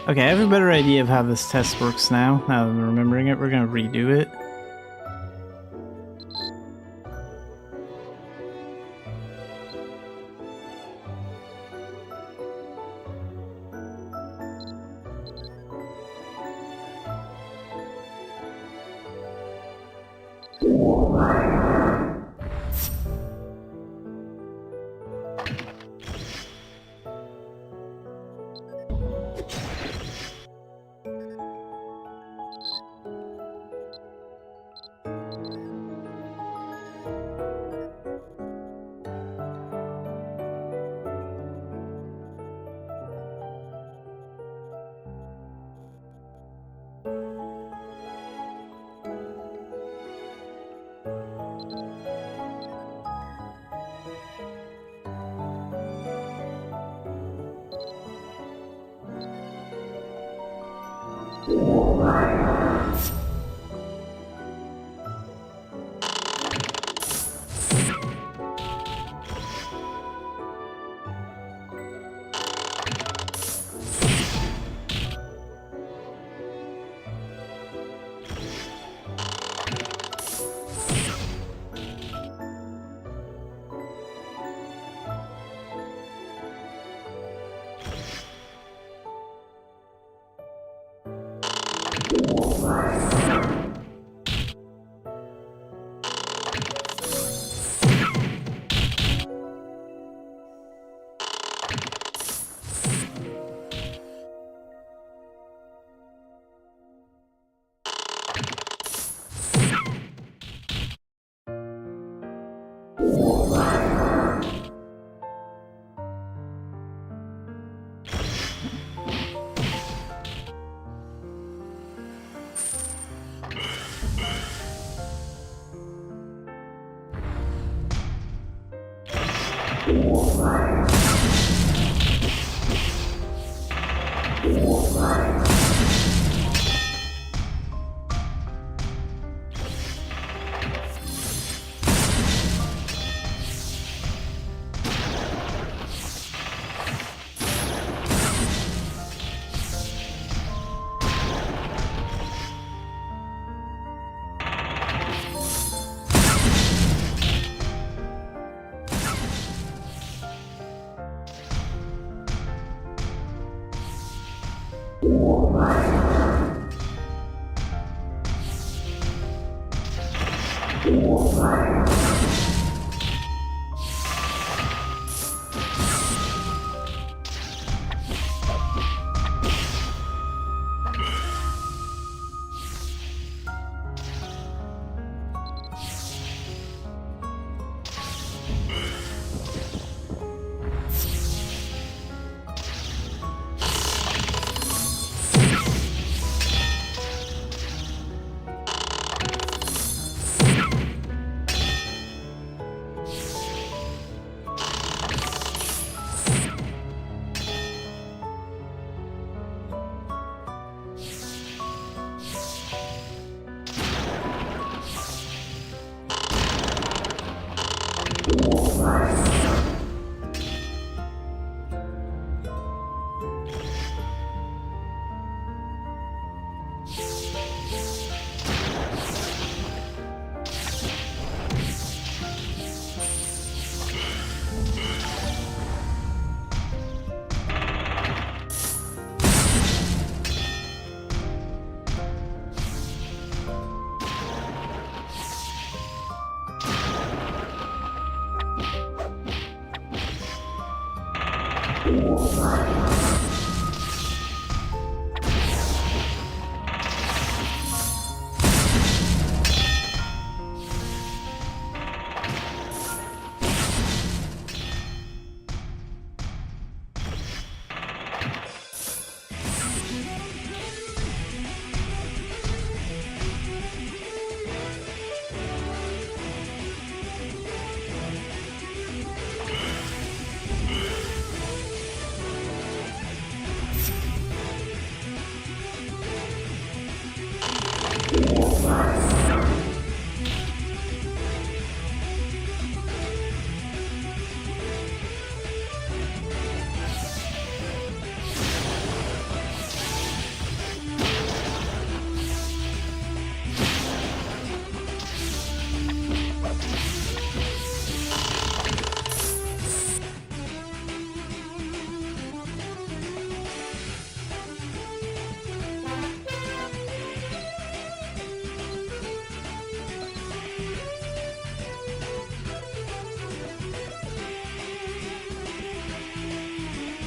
Okay, I have a better idea of how this test works now that I'm remembering it. We're gonna redo it.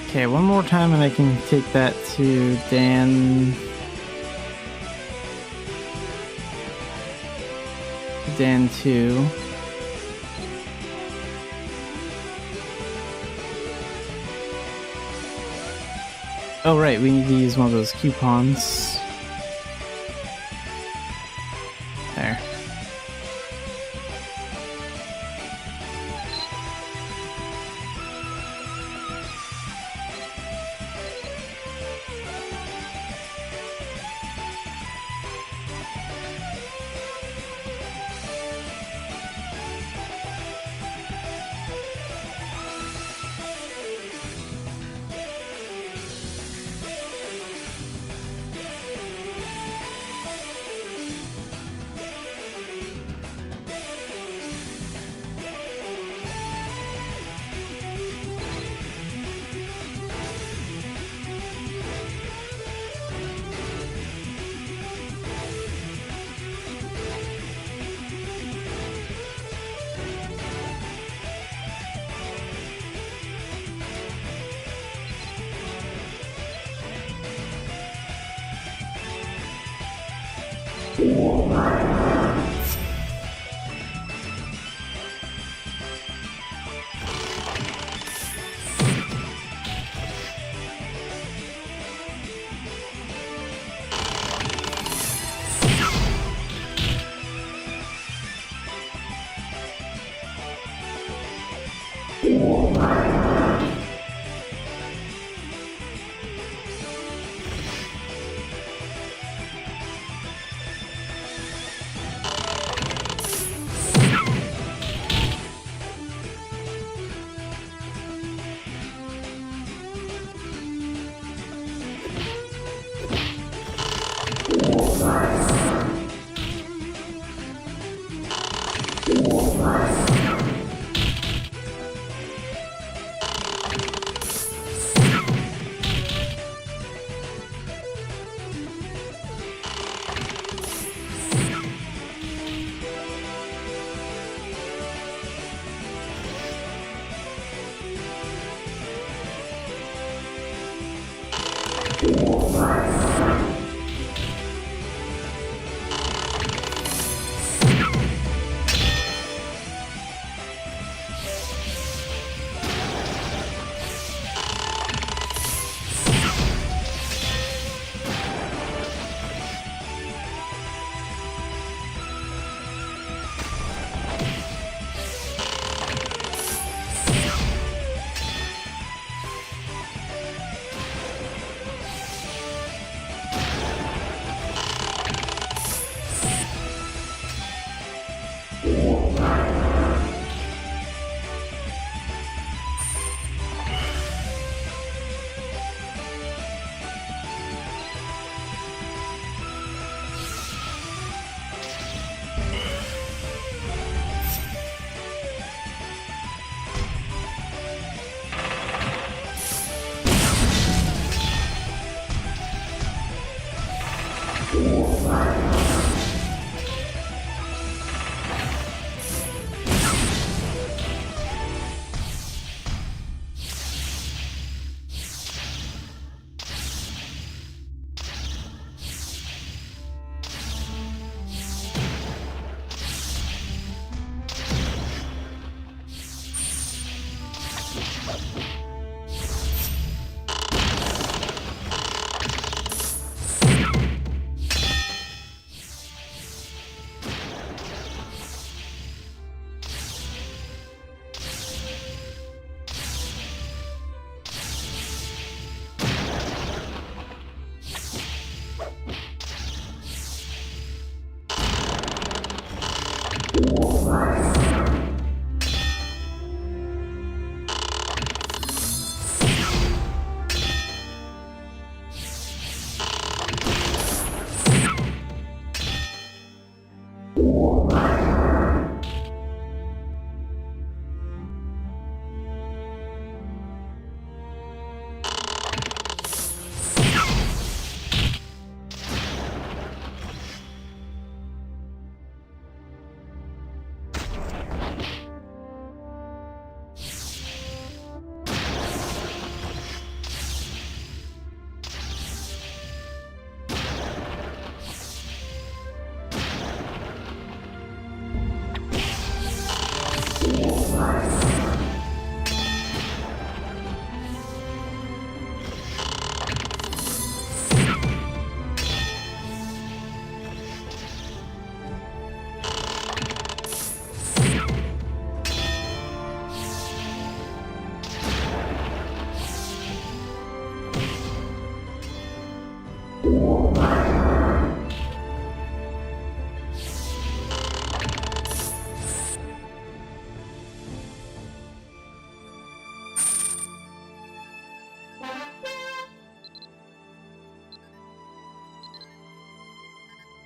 Okay, one more time and I can take that to Dan 2. Oh right, we need to use one of those coupons. There.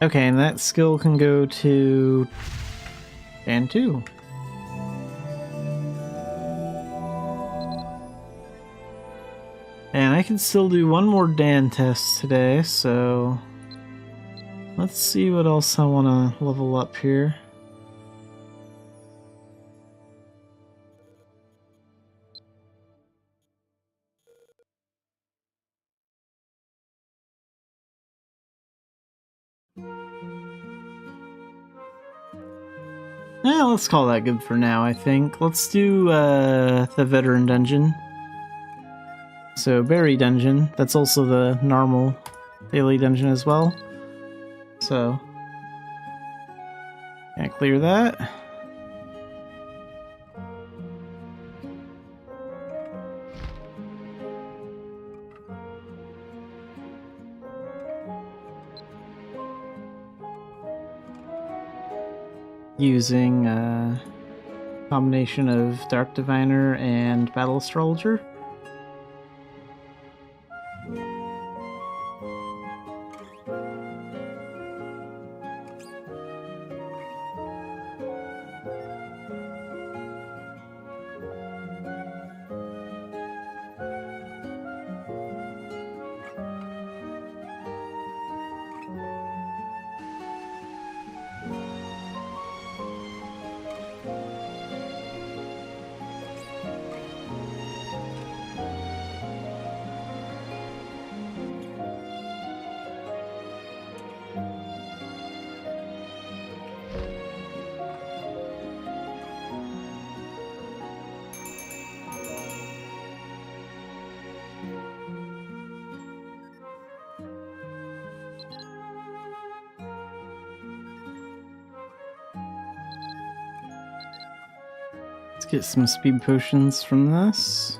Okay, and that skill can go to Dan 2. And I can still do one more Dan test today, so let's see what else I want to level up here. Let's call that good for now, I think. Let's do the Veteran Dungeon. So, Berry Dungeon. That's also the normal daily dungeon as well. So, gonna clear that. Using a combination of Dark Diviner and Battle Astrologer. Let's get some speed potions from this.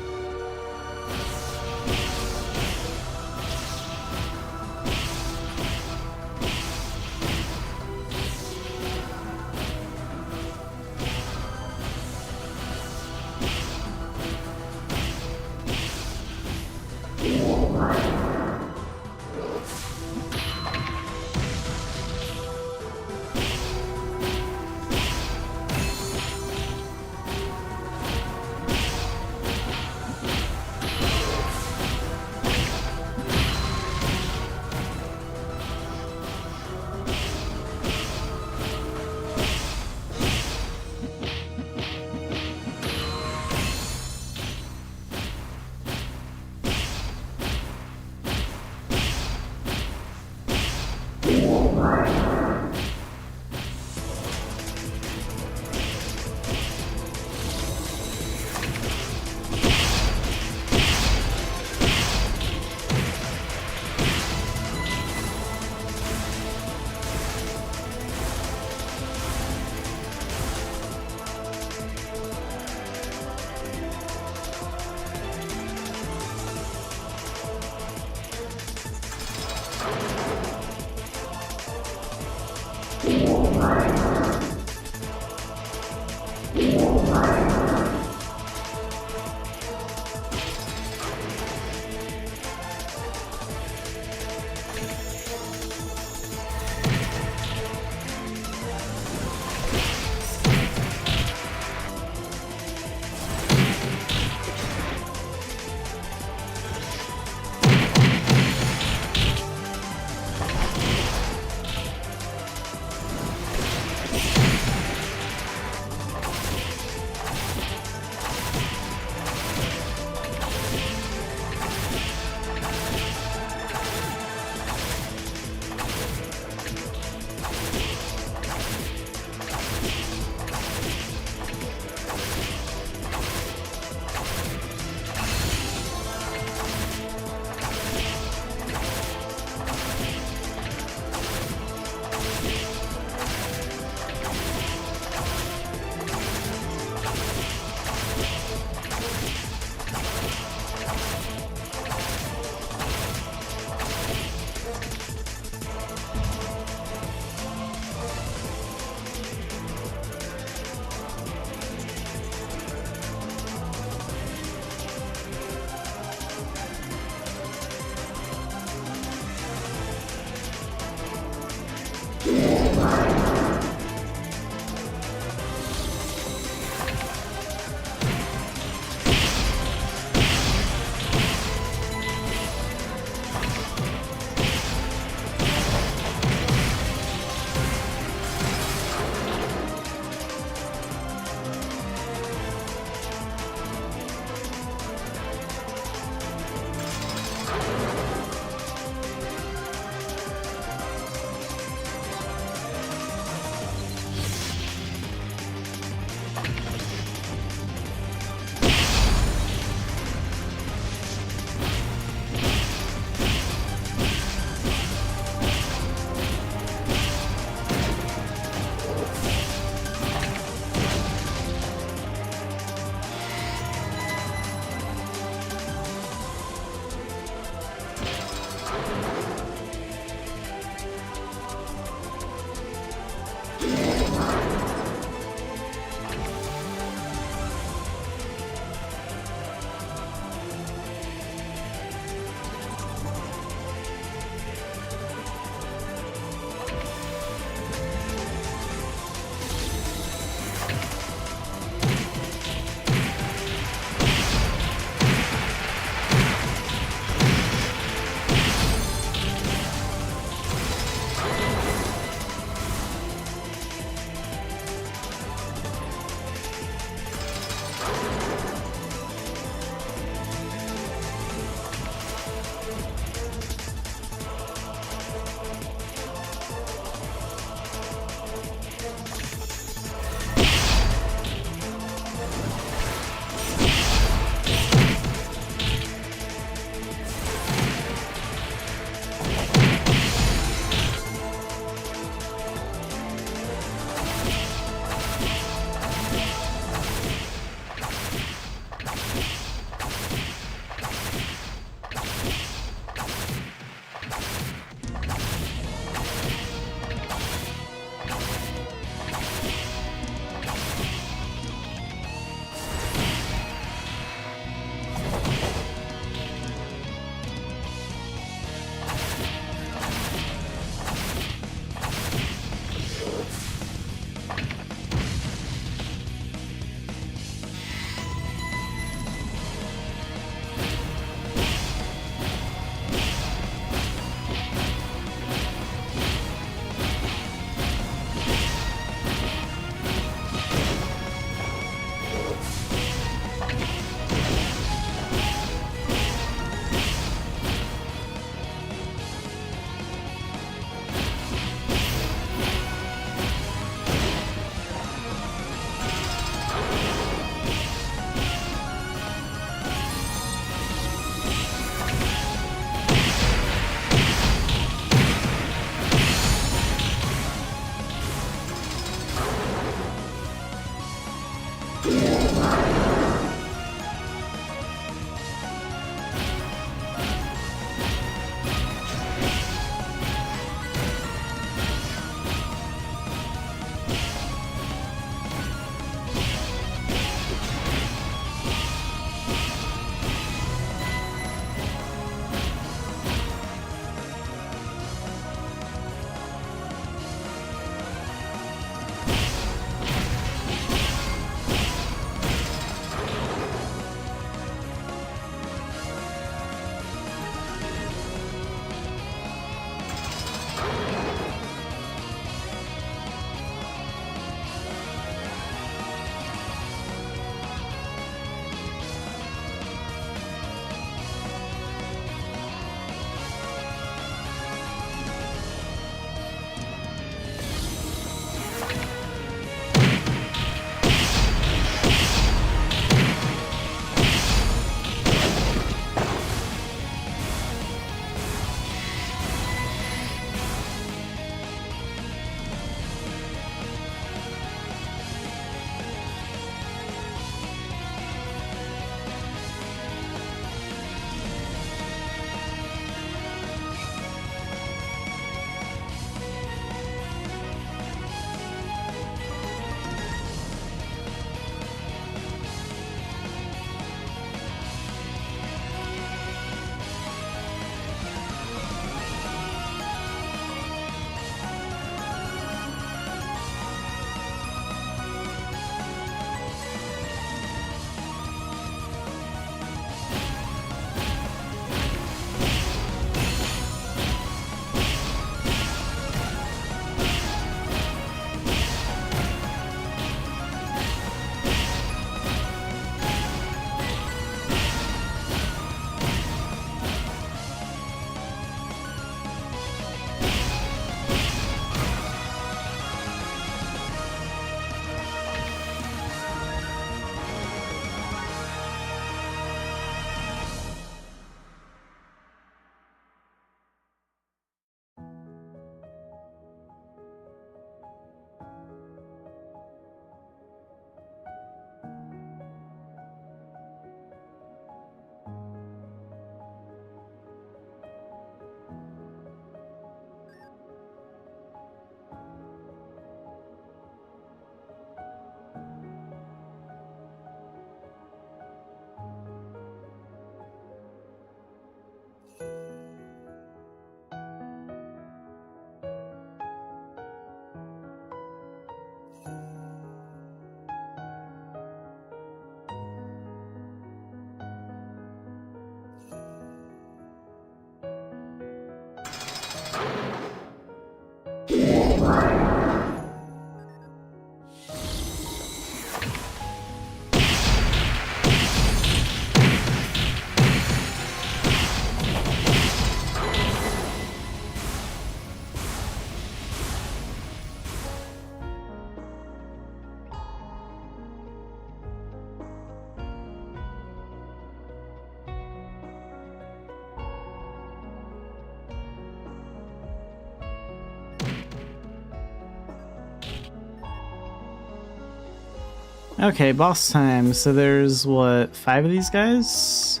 Okay, boss time. So there's, what, 5 of these guys?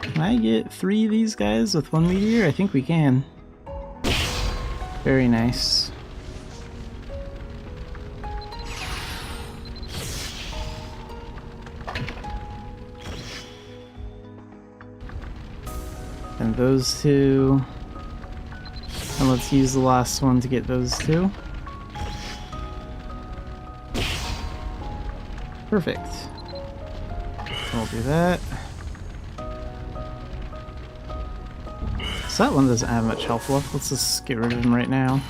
Can I get 3 of these guys with 1 meteor? I think we can. Very nice. And those 2. And let's use the last one to get those 2. Perfect. So we'll do that. So that one doesn't have much health left. Let's just get rid of him right now.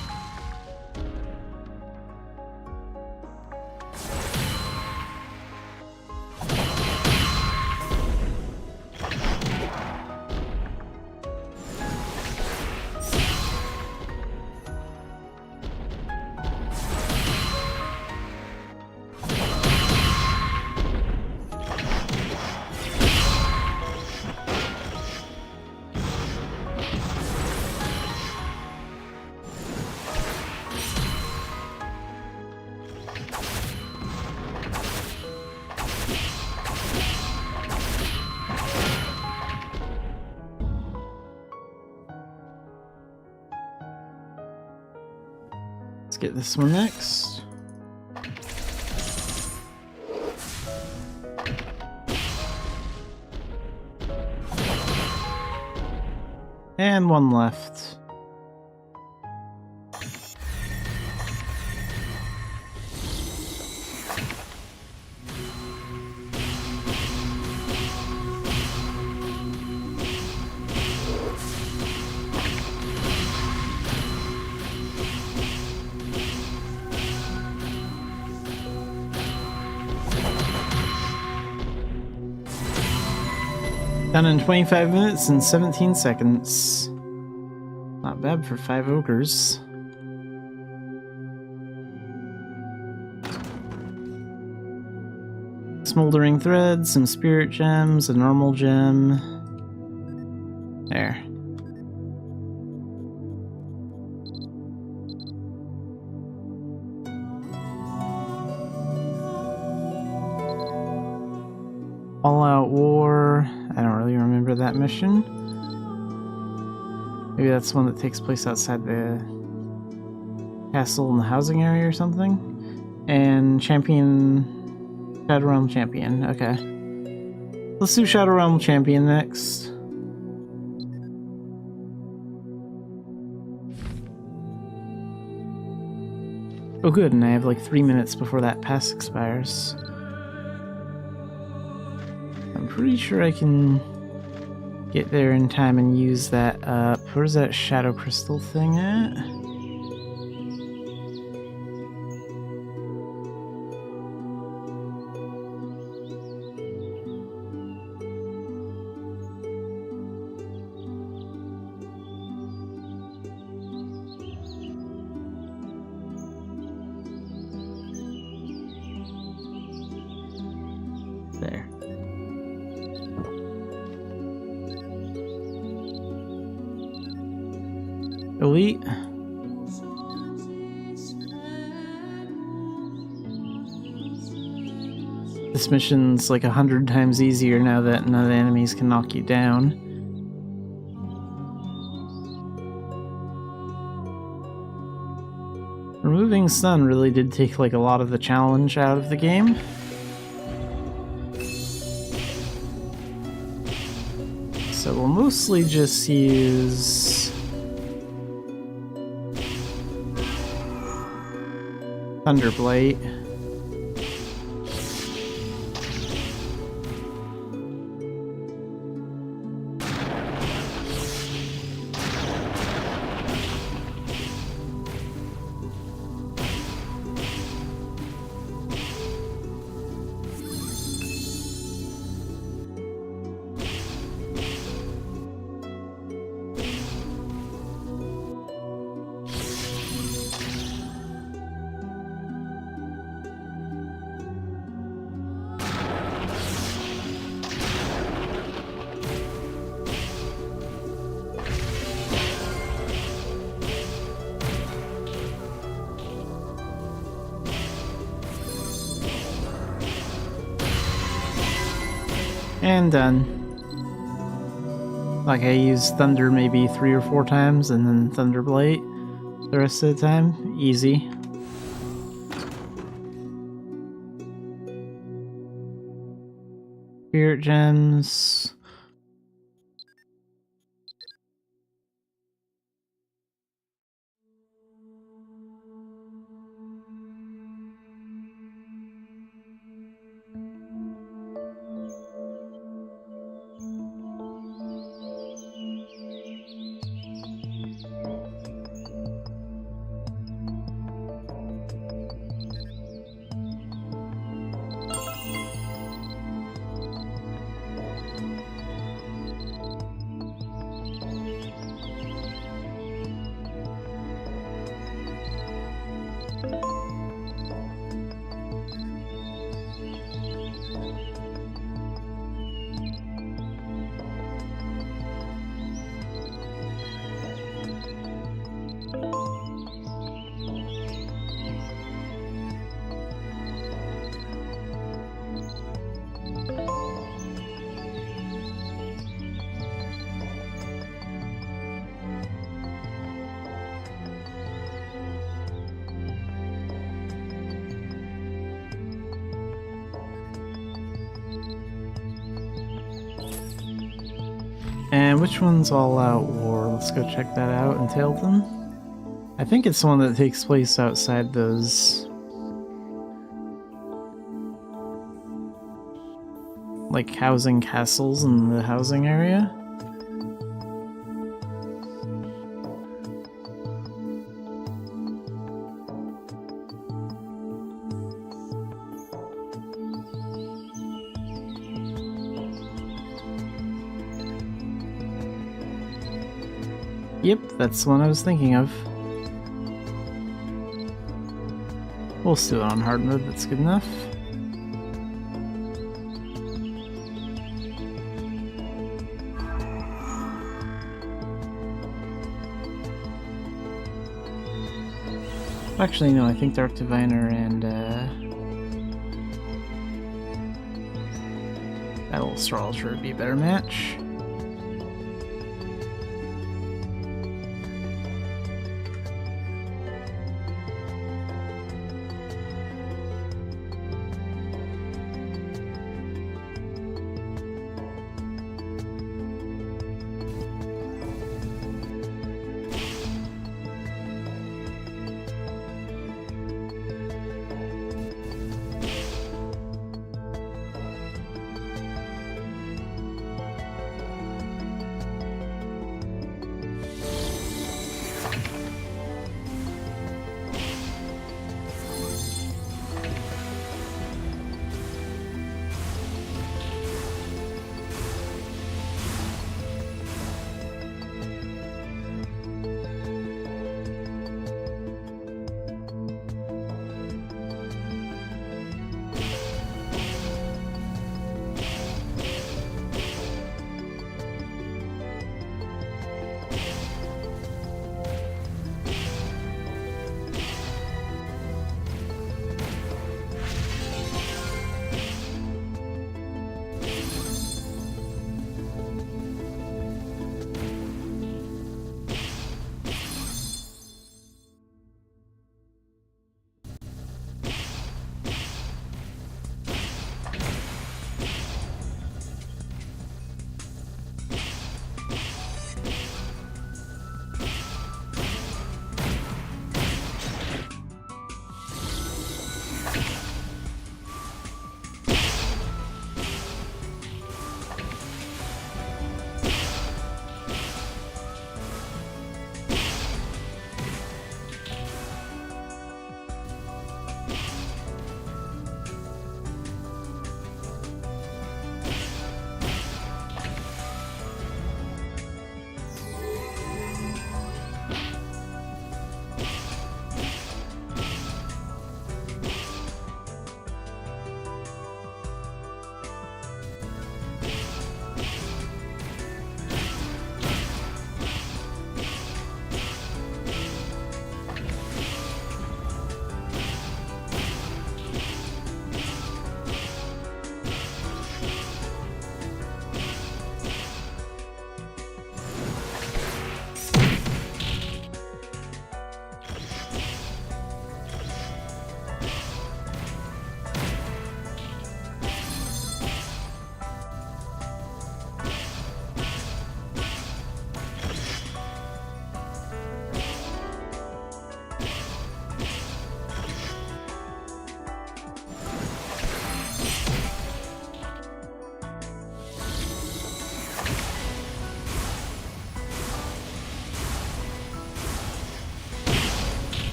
get this one next. And one left. Done in 25 minutes and 17 seconds. Not bad for 5 ogres. Smoldering thread, some spirit gems, a normal gem. There. All-out war. I don't really remember that mission. Maybe that's the one that takes place outside the castle in the housing area or something. And champion... Shadow Realm Champion. Okay. Let's do Shadow Realm Champion next. Oh good, and I have like 3 minutes before that pass expires. I'm pretty sure I can get there in time and use that up. Where's that shadow crystal thing at? There. Elite. This mission's like 100 times easier now that none of the enemies can knock you down. Removing stun really did take like a lot of the challenge out of the game. So we'll mostly just use Thunderblight. And done. Like I used Thunder maybe 3 or 4 times and then Thunderblight the rest of the time. Easy. Spirit gems. And which one's All Out War? Let's go check that out in Tailton. I think it's the one that takes place outside those, like, housing castles in the housing area. Yep, that's the one I was thinking of. We'll still on hard mode, that's good enough. Actually, no, I think Dark Diviner and Battle Astrologer would be a better match.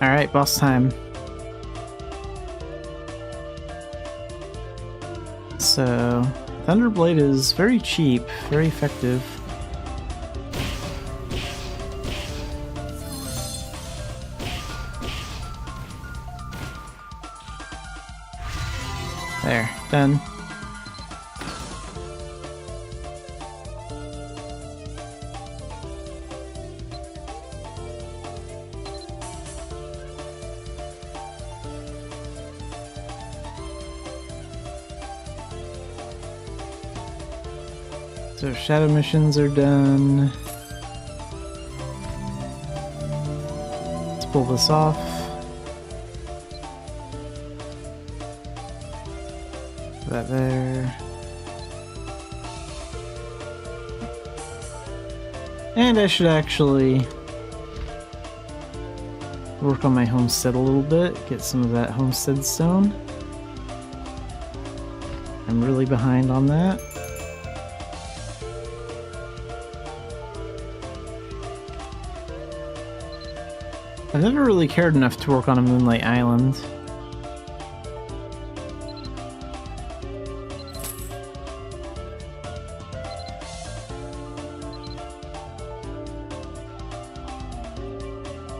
Alright, boss time. So, Thunderblade is very cheap, very effective. There, done. So shadow missions are done. Let's pull this off. Put that there. And I should actually work on my homestead a little bit, get some of that homestead stone. I'm really behind on that. I've never really cared enough to work on a Moonlight Island.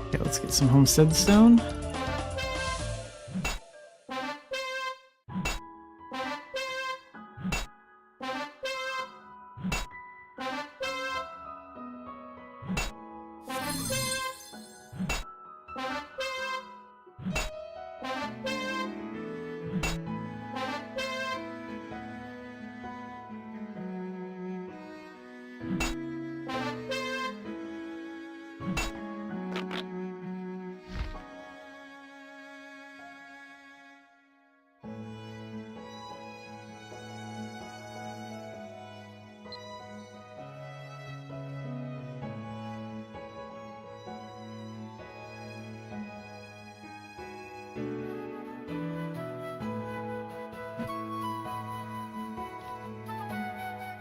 Okay, let's get some homestead stone.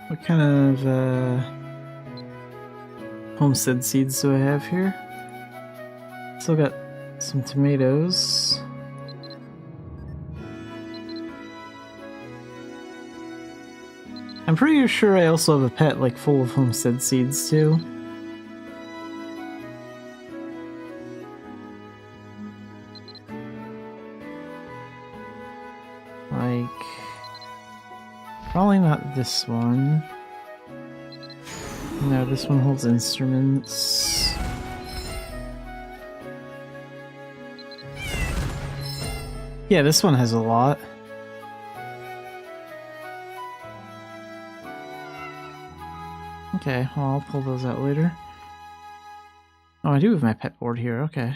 What kind of homestead seeds do I have here? Still got some tomatoes. I'm pretty sure I also have a pet like full of homestead seeds too. Like, probably not this one. No, this one holds instruments. Yeah, this one has a lot. Okay, well, I'll pull those out later. Oh, I do have my pet board here, okay.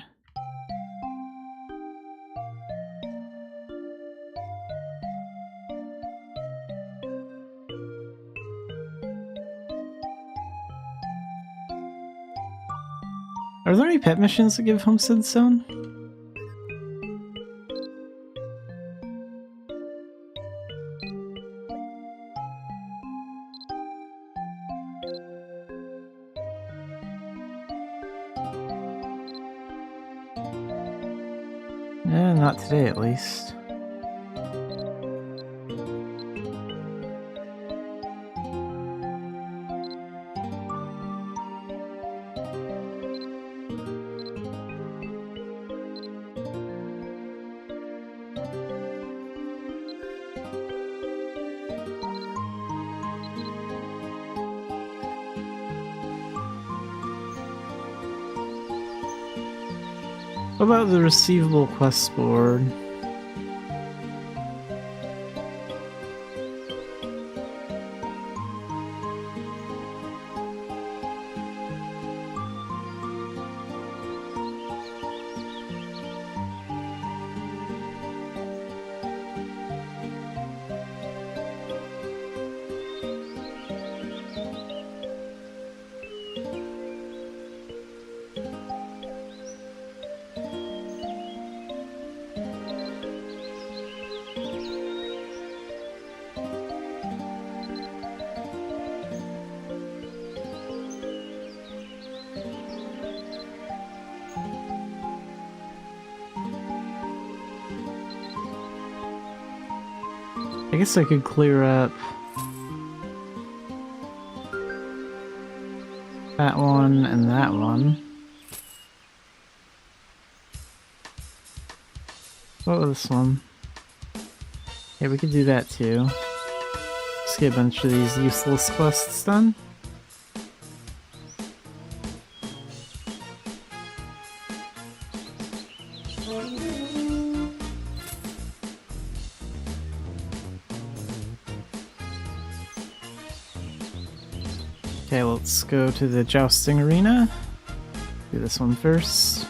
Are there any pet missions that give homestead stone? Not today, at least. What about the receivable quest board? I guess I could clear up that one and that one. What was this one? Yeah, we could do that too. Let's get a bunch of these useless quests done. Okay, let's go to the jousting arena. Do this one first.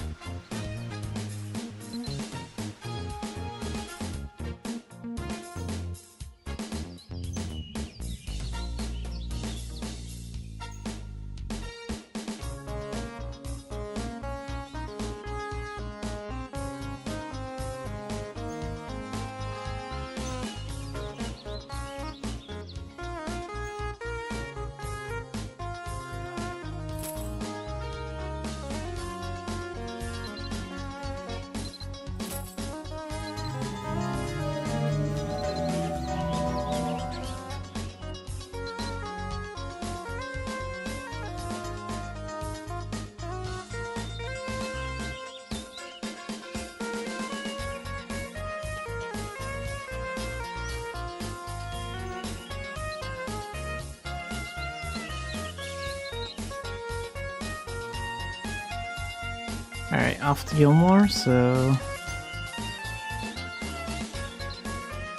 Alright, off to Gilmore, so...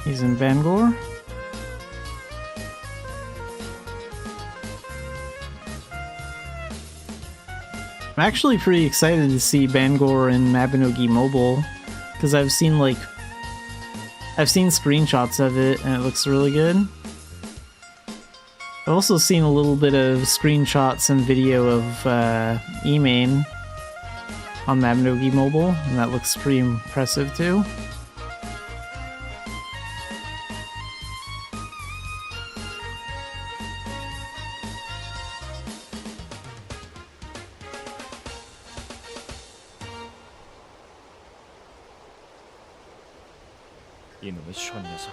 he's in Bangor. I'm actually pretty excited to see Bangor in Mabinogi Mobile, because I've seen screenshots of it and it looks really good. I've also seen a little bit of screenshots and video of E-Main on Mabinogi Mobile, and that looks pretty impressive too. 이놈의 션 녀석.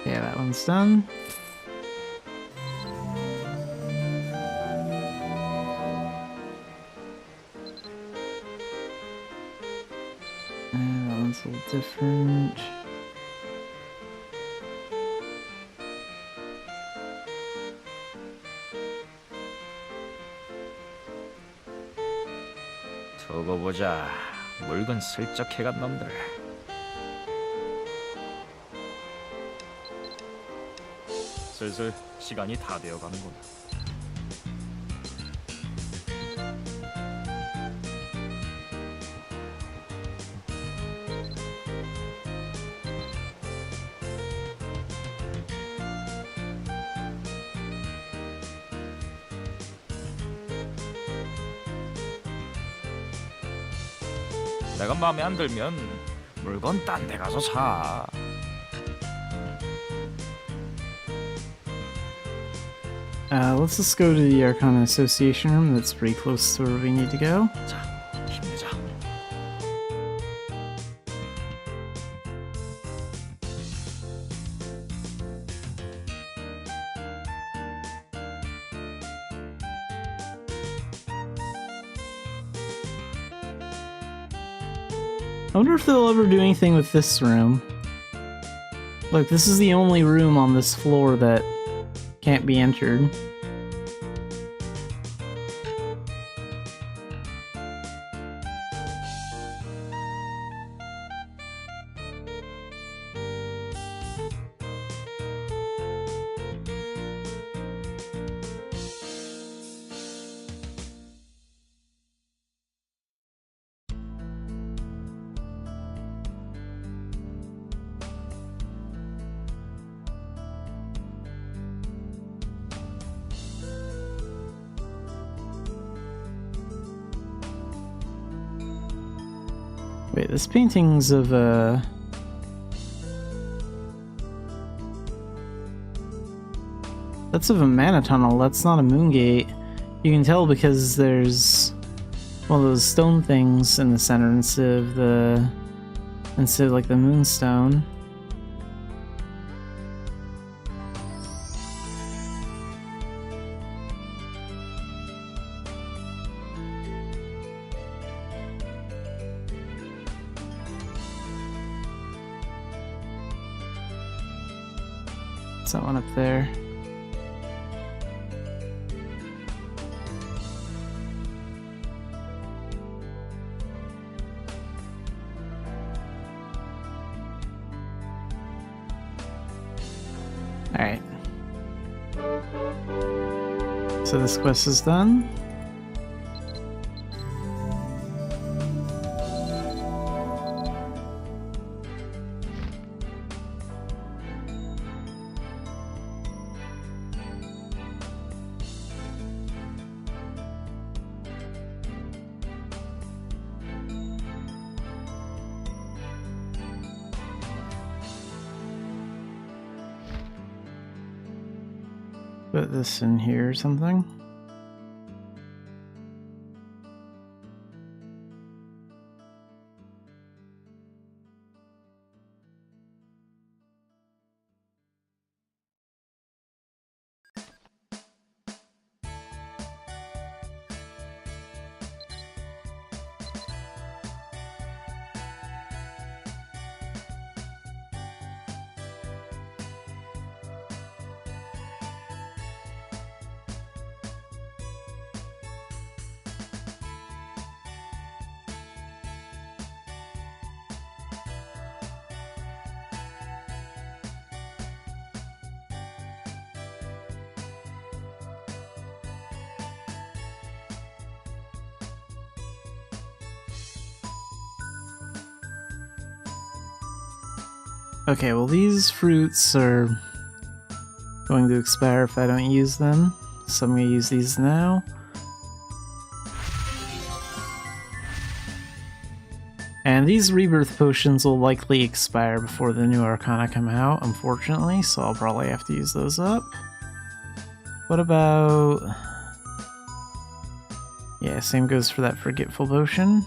Yeah, that one's done. That one's a little different. 두고 보자. 물건 슬쩍 해간 놈들. 슬슬 시간이 다 되어가는구나. 내가 마음에 안 들면 물건 딴 데 가서 사. Let's just go to the Arcana Association room. That's pretty close to where we need to go. 자, 힘내자. I wonder if they'll ever do anything with this room. Look, this is the only room on this floor that can't be entered. Wait, this painting's of that's of a mana tunnel, that's not a moon gate. You can tell because there's one of those stone things in the center instead of like the moonstone. It's that one up there. Alright. So this quest is done. Put this in here or something. Okay, well these fruits are going to expire if I don't use them, so I'm going to use these now. And these rebirth potions will likely expire before the new Arcana come out, unfortunately, so I'll probably have to use those up. What about... Yeah, same goes for that Forgetful potion.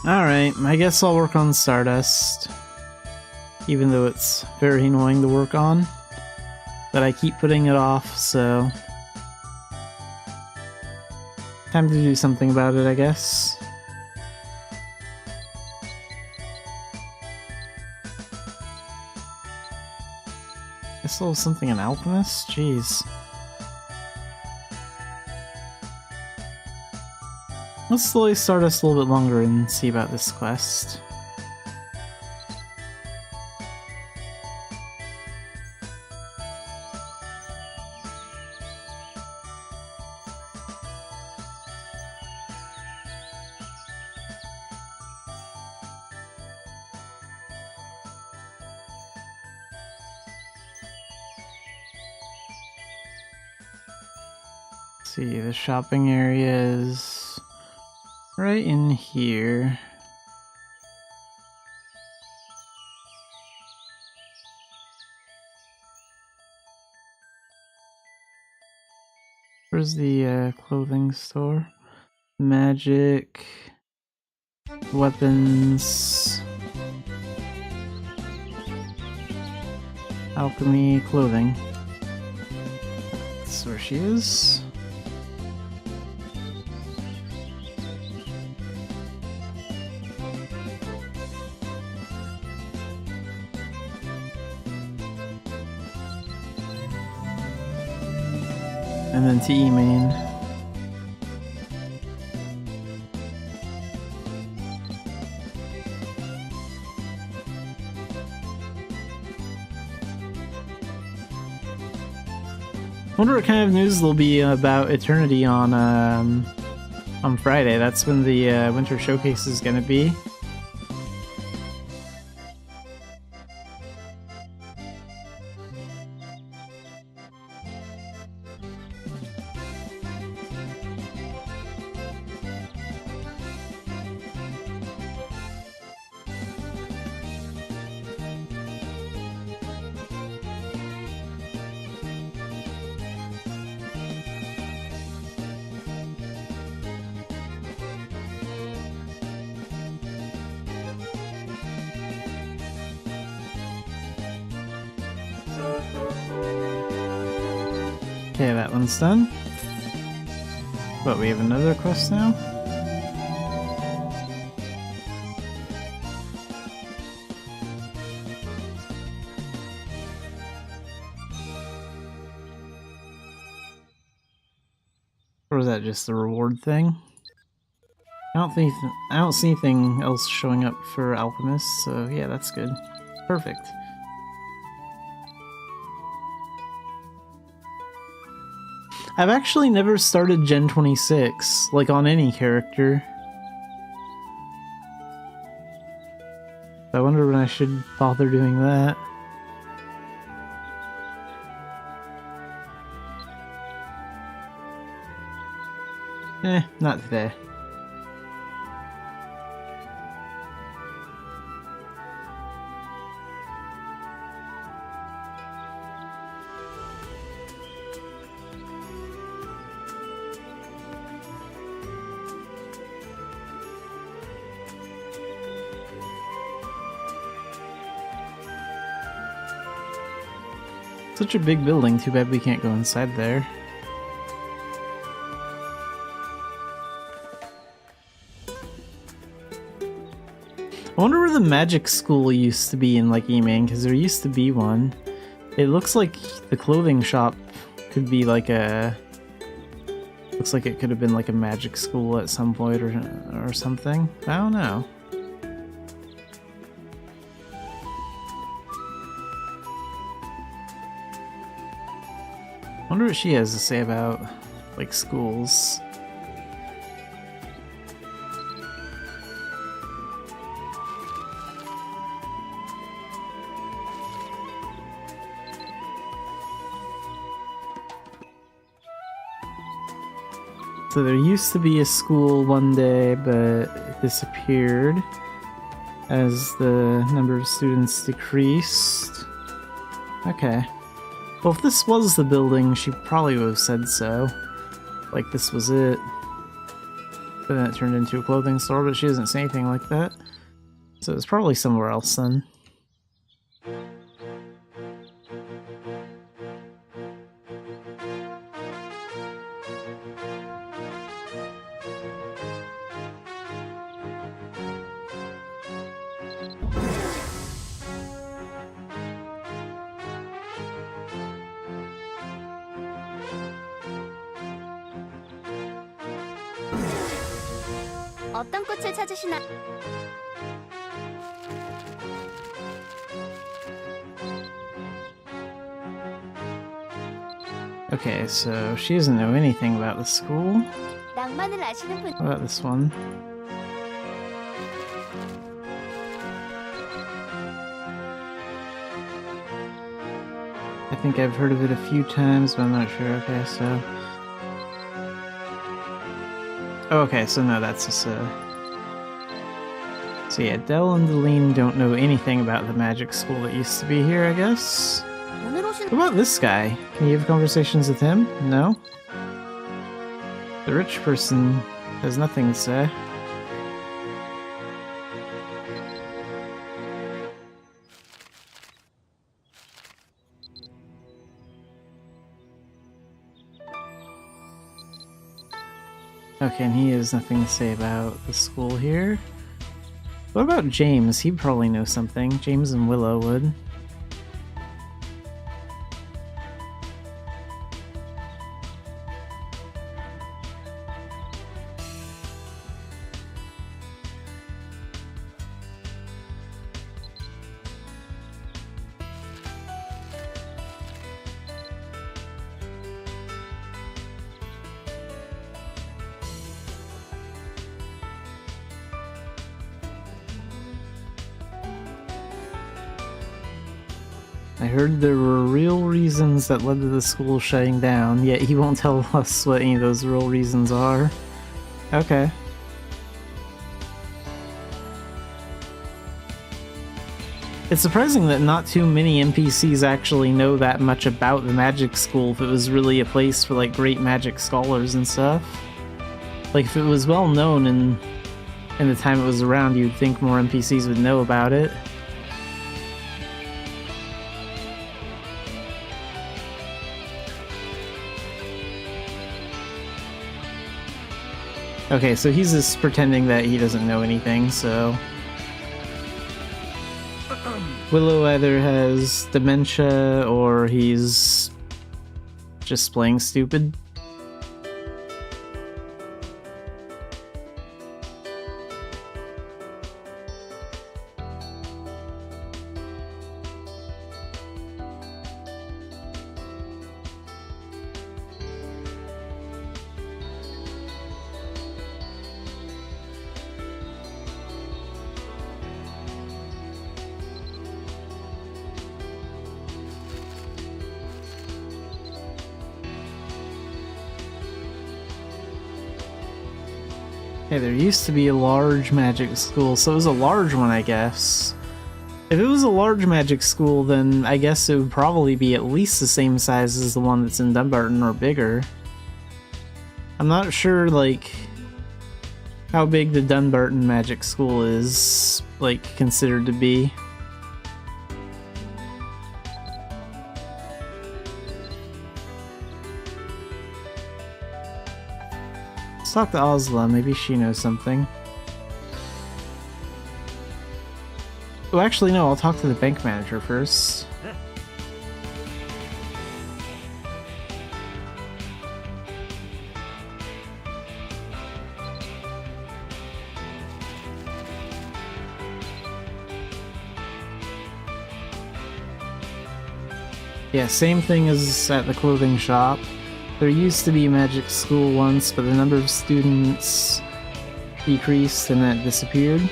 Alright, I guess I'll work on Stardust, even though it's very annoying to work on, but I keep putting it off, so time to do something about it, I guess. I still have something in Alchemist? Jeez. Let's slowly Stardust a little bit longer and see about this quest. Let's see, the shopping area is right in here. Where's the clothing store? Magic, weapons, alchemy, clothing. That's where she is. And then to E-Main. Wonder what kind of news there'll be about Eternity on Friday. That's when the Winter Showcase is gonna be. Okay, that one's done. But we have another quest now. Or was that just the reward thing? I don't see anything else showing up for alchemists, so yeah, that's good. Perfect. I've actually never started Gen 26, like on any character. I wonder when I should bother doing that. Not today. Such a big building, too bad we can't go inside there. I wonder where the magic school used to be in, like, E-Man, because there used to be one. It looks like the clothing shop could be like a... Looks like it could have been like a magic school at some point or something. I don't know. I wonder what she has to say about, like, schools. So there used to be a school one day, but it disappeared as the number of students decreased. Okay. Well, if this was the building, she probably would have said so. Like, this was it. But then it turned into a clothing store, but she doesn't say anything like that. So it's probably somewhere else then. 어떤 꽃을 찾으시나? Okay, so she doesn't know anything about the school. 낭만을 아시는 분. What about this one? I think I've heard of it a few times, but I'm not sure. Okay, so... Oh, okay, so no, that's just a... So yeah, Dell and Deline don't know anything about the magic school that used to be here, I guess. 오늘 오신 What about this guy? Can you have conversations with him? No? The rich person has nothing to say. Okay, and he has nothing to say about the school here. What about James? He'd probably know something. James and Willow would. I heard there were real reasons that led to the school shutting down, yet he won't tell us what any of those real reasons are. Okay. It's surprising that not too many NPCs actually know that much about the magic school if it was really a place for like great magic scholars and stuff. Like if it was well known in the time it was around, you'd think more NPCs would know about it. Okay, so he's just pretending that he doesn't know anything, so... Willow either has dementia or he's just playing stupid. Hey, there used to be a large magic school, so it was a large one, I guess. If it was a large magic school, then I guess it would probably be at least the same size as the one that's in Dumbarton or bigger. I'm not sure, like, how big the Dumbarton Magic School is, like, considered to be. Let's talk to Osla, maybe she knows something. Oh, actually, no, I'll talk to the bank manager first. Yeah, same thing as at the clothing shop. There used to be a magic school once, but the number of students decreased and then it disappeared.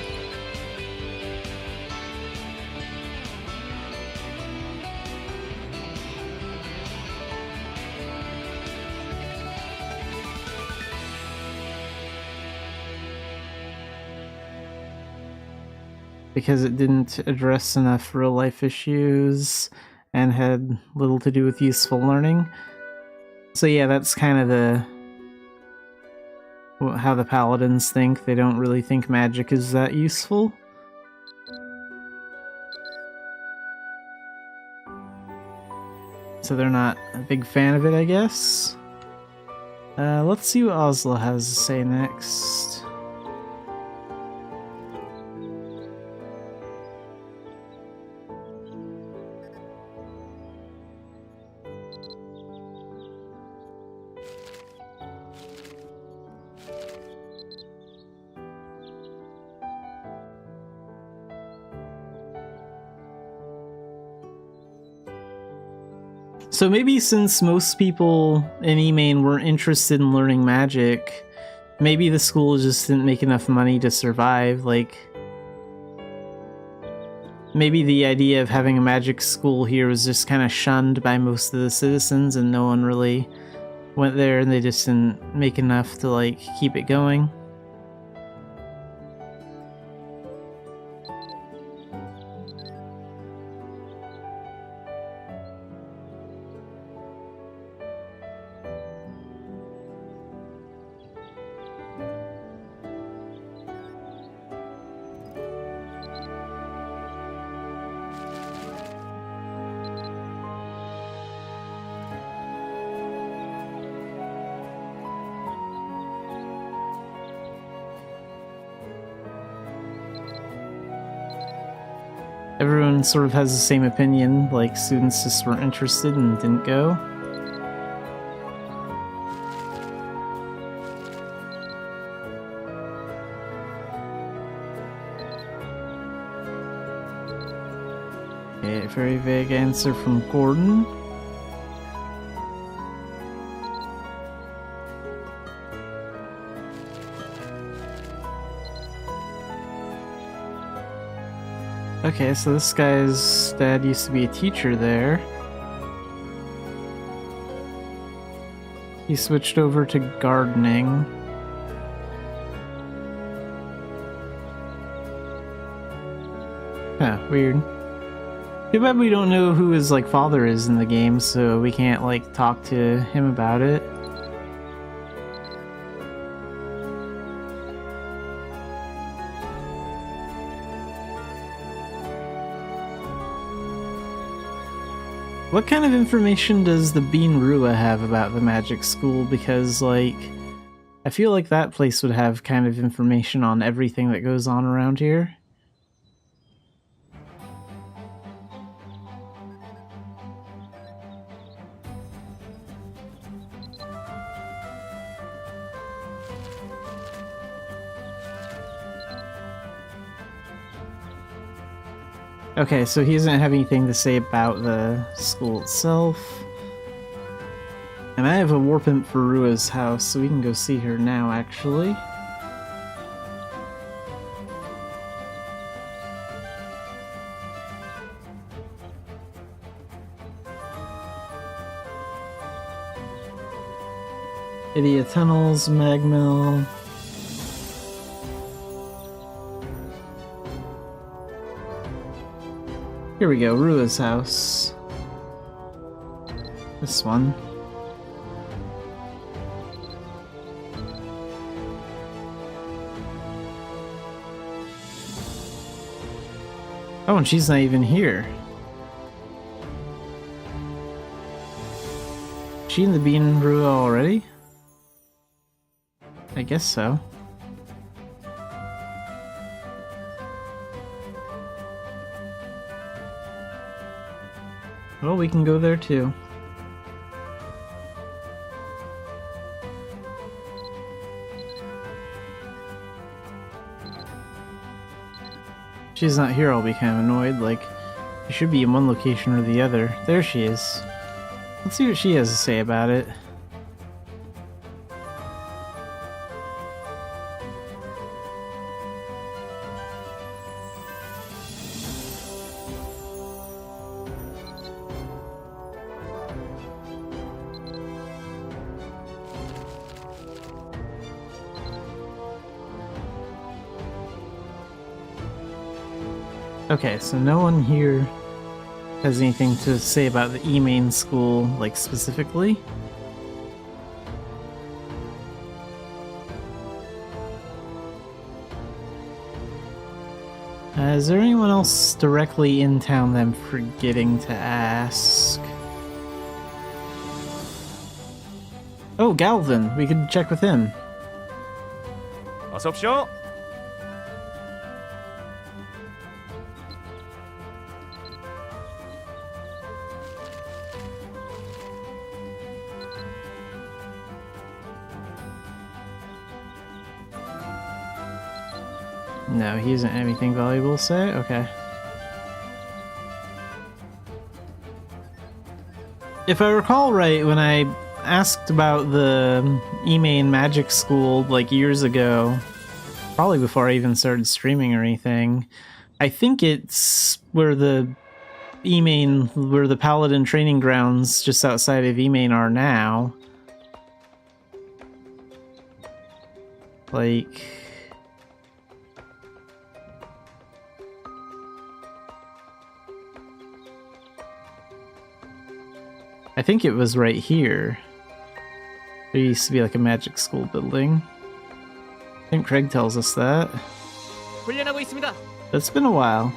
Because it didn't address enough real-life issues and had little to do with useful learning. So yeah, that's kind of how the paladins think. They don't really think magic is that useful. So they're not a big fan of it, I guess. Let's see what Oslo has to say next. So maybe since most people in Emain weren't interested in learning magic, maybe the school just didn't make enough money to survive. Like, maybe the idea of having a magic school here was just kind of shunned by most of the citizens and no one really went there and they just didn't make enough to, like, keep it going. Everyone sort of has the same opinion, like students just weren't interested and didn't go. Okay, very vague answer from Gordon. Okay, so this guy's dad used to be a teacher there. He switched over to gardening. Huh, weird. Too bad we don't know who his like father is in the game, so we can't like talk to him about it. What kind of information does the Bean Rua have about the magic school? Because, like, I feel like that place would have kind of information on everything that goes on around here. Okay, so he doesn't have anything to say about the school itself. And I have a warp imp for Rua's house, so we can go see her now, actually. Idiot Tunnels, Magmill. Here we go, Rua's house. This one. Oh, and she's not even here. She in the Bean Rua already? I guess so. Well, we can go there too. If she's not here, I'll be kind of annoyed. Like, she should be in one location or the other. There she is. Let's see what she has to say about it. Okay, so no one here has anything to say about the E-Main school, like, specifically. Is there anyone else directly in town that I'm forgetting to ask? Oh, Galvin! We could check with him. 어서 오십시오. No, he doesn't have anything valuable to say? Okay. If I recall right, when I asked about the E-Main Magic School, like, years ago, probably before I even started streaming or anything, I think it's where the E-Main, where the Paladin training grounds just outside of E-Main are now. Like... I think it was right here. There used to be like a magic school building. I think Craig tells us that. 훈련하고 있습니다. It's been a while.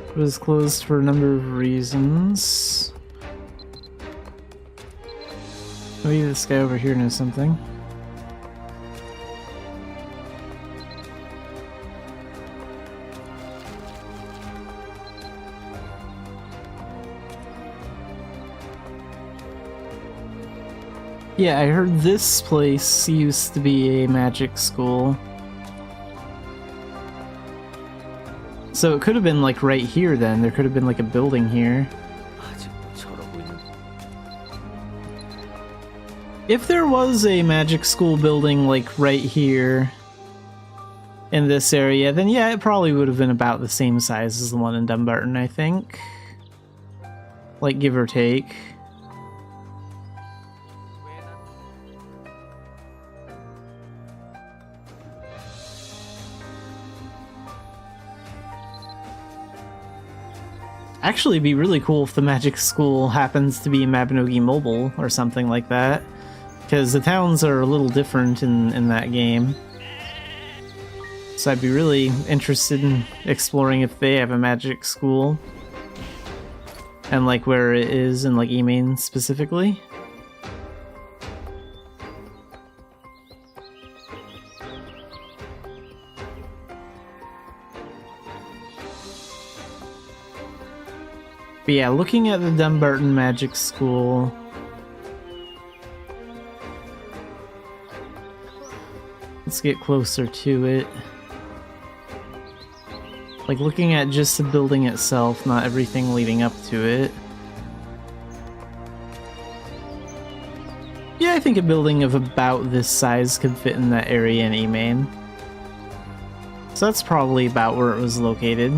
It was closed for a number of reasons. Maybe this guy over here knows something. Yeah, I heard this place used to be a magic school. So it could have been like right here then. There could have been like a building here. 아직도 저러고 있는. If there was a magic school building like right here in this area, then yeah, it probably would have been about the same size as the one in Dumbarton, I think. Like, give or take. Actually, it'd be really cool if the magic school happens to be Mabinogi Mobile or something like that, because the towns are a little different in that game. So I'd be really interested in exploring if they have a magic school, and like where it is in like Emain specifically. But yeah, looking at the Dumbarton Magic School, let's get closer to it. Like, looking at just the building itself, not everything leading up to it. Yeah, I think a building of about this size could fit in that area in Emain. So that's probably about where it was located.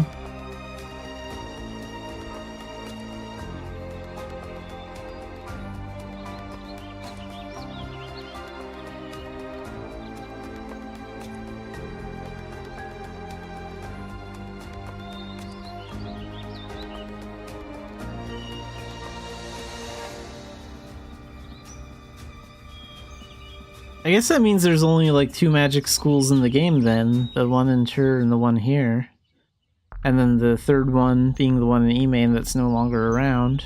I guess that means there's only like 2 magic schools in the game then, the one in Tur and the one here. And then the third one being the one in Emain that's no longer around.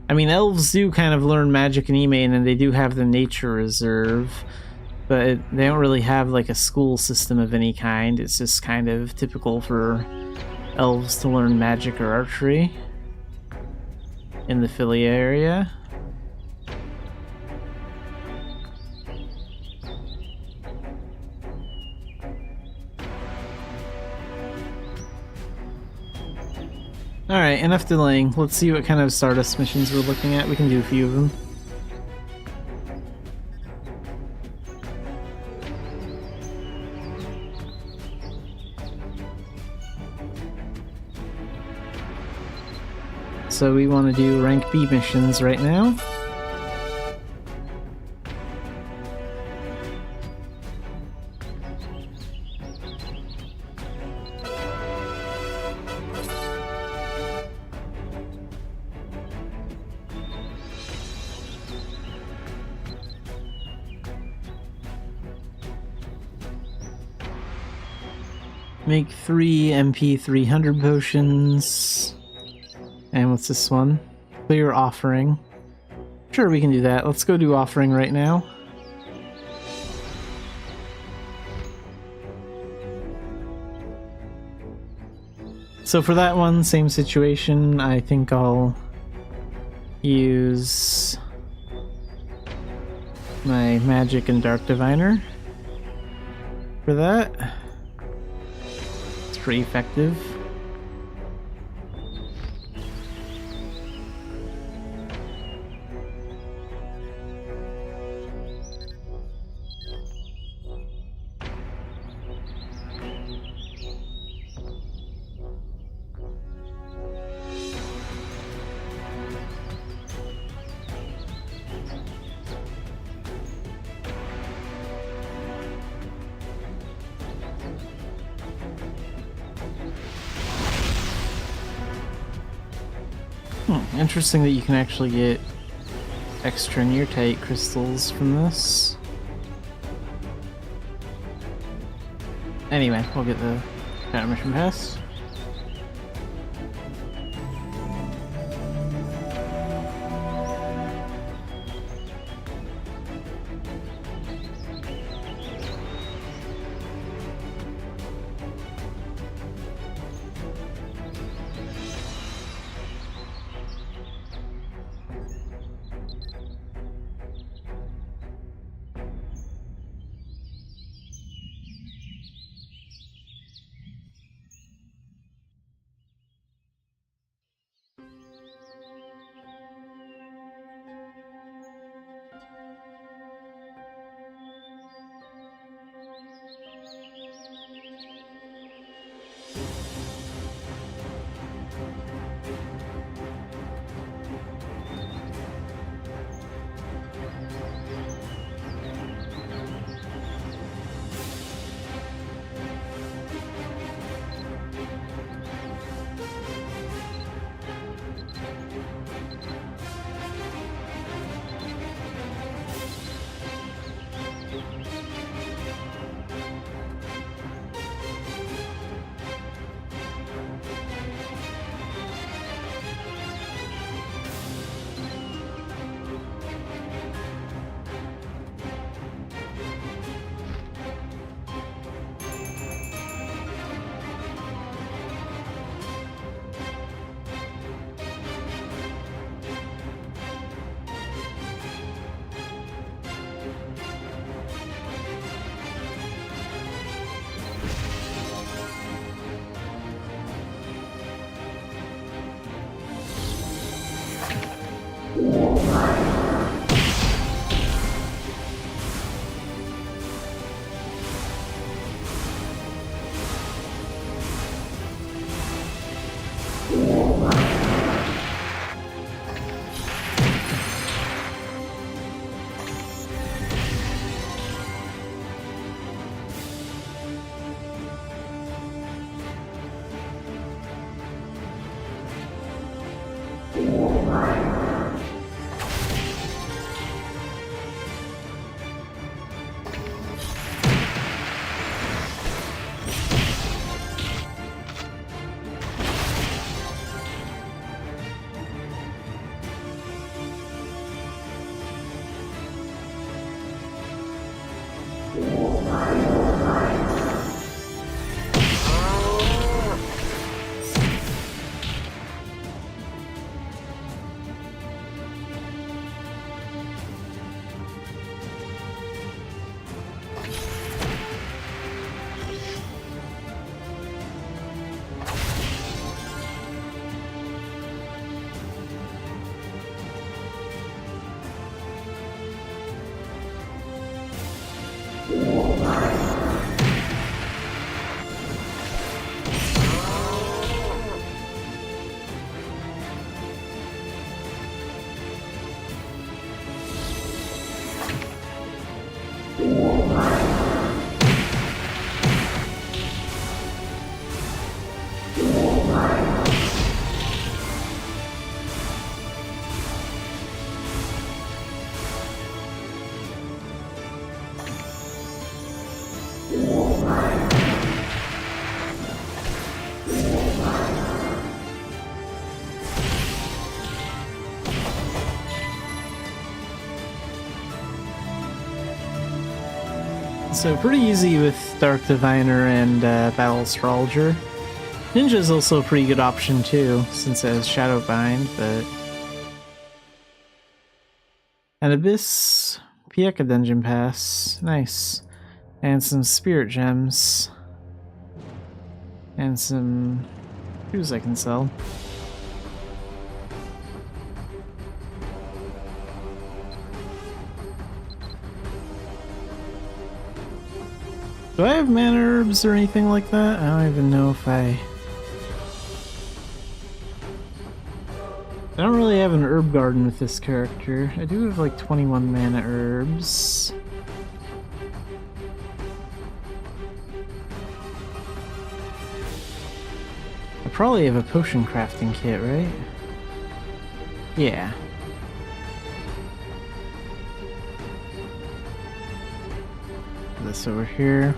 I mean, elves do kind of learn magic in Emain, and they do have the nature reserve, but they don't really have like a school system of any kind. It's just kind of typical for elves to learn magic or archery in the Philia area. Alright, enough delaying. Let's see what kind of Stardust missions we're looking at. We can do a few of them. So we want to do rank B missions right now. Make 3 MP 300 potions. And what's this one? Clear offering. Sure, we can do that. Let's go do offering right now. So for that one, same situation. I think I'll use my magic and dark diviner for that. It's pretty effective. Interesting that you can actually get extra near-tight crystals from this. Anyway, we'll get the counter mission pass. So pretty easy with Dark Diviner and Battle Astrologer. Ninja is also a pretty good option too, since it has Shadowbind, but... An Abyss, Pieka Dungeon Pass, nice. And some Spirit Gems. And some shoes I can sell. Do I have mana herbs or anything like that? I don't even know if I don't really have an herb garden with this character. I do have like 21 mana herbs. I probably have a potion crafting kit, right? Yeah. This over here.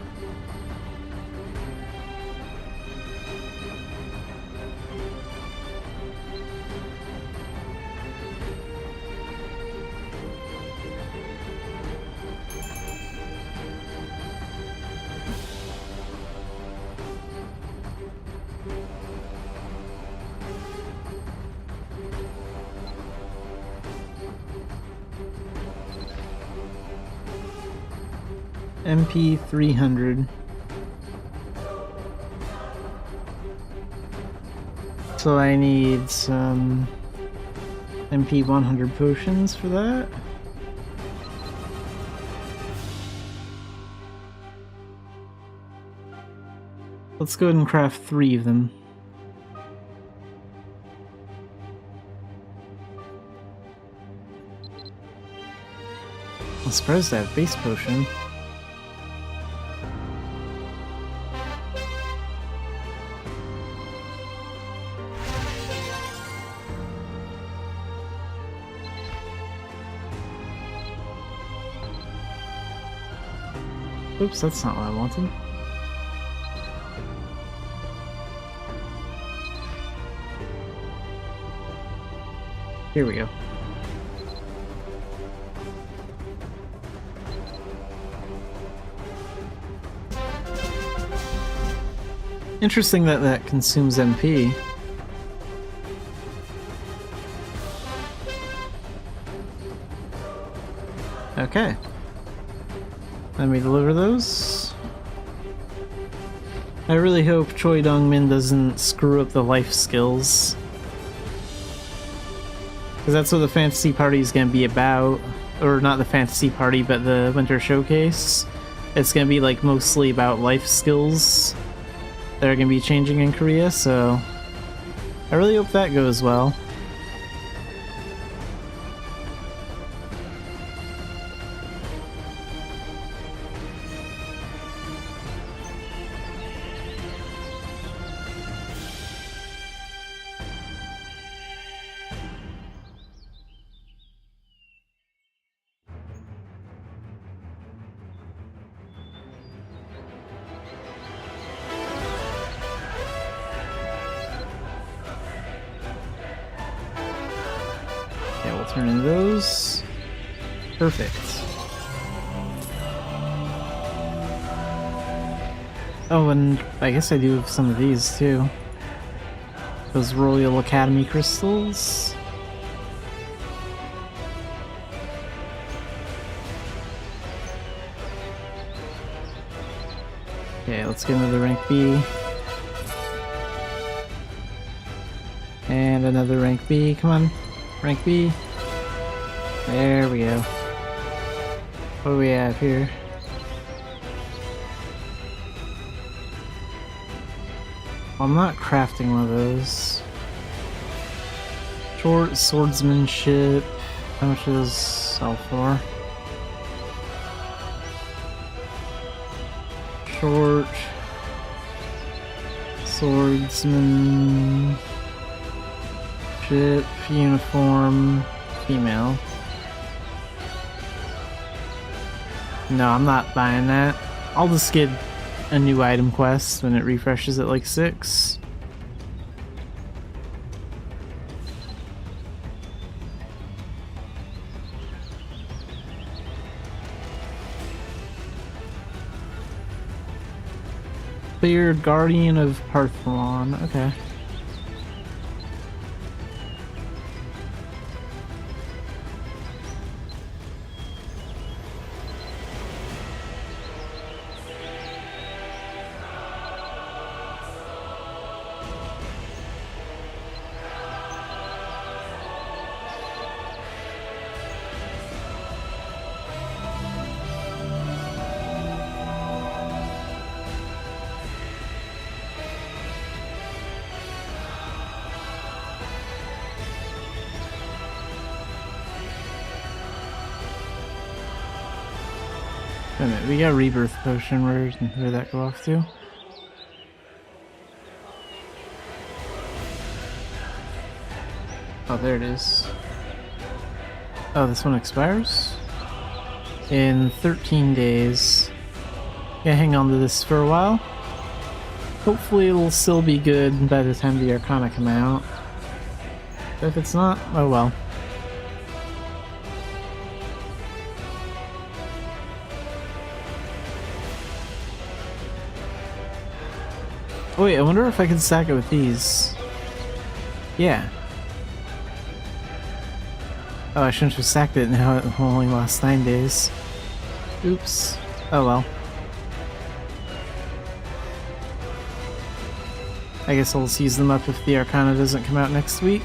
MP 300. So I need some MP 100 potions for that. Let's go ahead and craft 3 of them. I'm surprised I have base potion. Oops, that's not what I wanted. Here we go. Interesting that that consumes MP. Okay. Let me deliver those. I really hope Choi Dong-min doesn't screw up the life skills. Because that's what the fantasy party is going to be about. Or not the fantasy party, but the winter showcase. It's going to be like mostly about life skills that are going to be changing in Korea, so I really hope that goes well. We'll turn in those. Perfect. Oh, and I guess I do have some of these too. Those Royal Academy crystals. Okay, let's get another rank B. And another rank B, come on. Rank B. There we go. What do we have here? I'm not crafting one of those. Short swordsmanship. How much does this sell for? Short swordsmanship uniform female. No, I'm not buying that. I'll just get a new item quest when it refreshes at like 6. Cleared Guardian of Partholon. Okay. Wait a minute, we got a rebirth potion. Where did that go off to? Oh, there it is. Oh, this one expires? In 13 days. Yeah, hang on to this for a while. Hopefully it'll still be good by the time the Arcana come out. But if it's not, oh well. Oh wait, I wonder if I can stack it with these. Yeah. Oh, I shouldn't have stacked it now, it only lasts 9 days. Oops. Oh well. I guess I'll just use them up if the Arcana doesn't come out next week.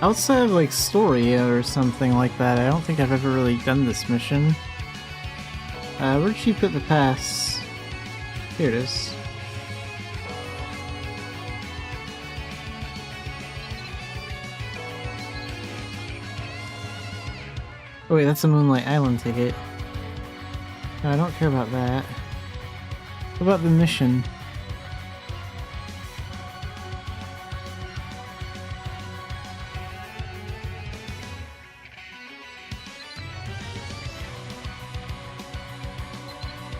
Outside of like story or something like that, I don't think I've ever really done this mission. Where'd she put the pass? Here it is. Oh wait, that's a Moonlight Island ticket. No, I don't care about that. What about the mission?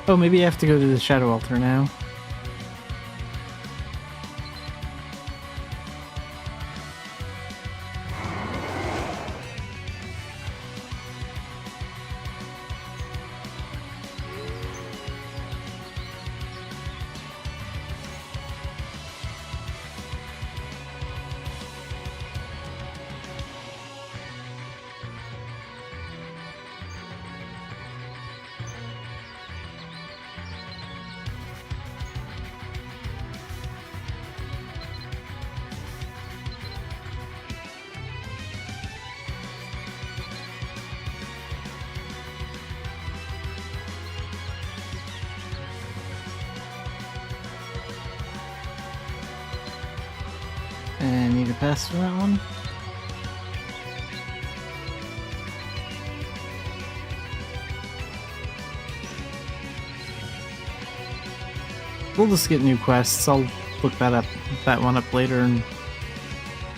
Oh, maybe I have to go to the Shadow Altar now. And need a pass for that one. We'll just get new quests. I'll look that one up later and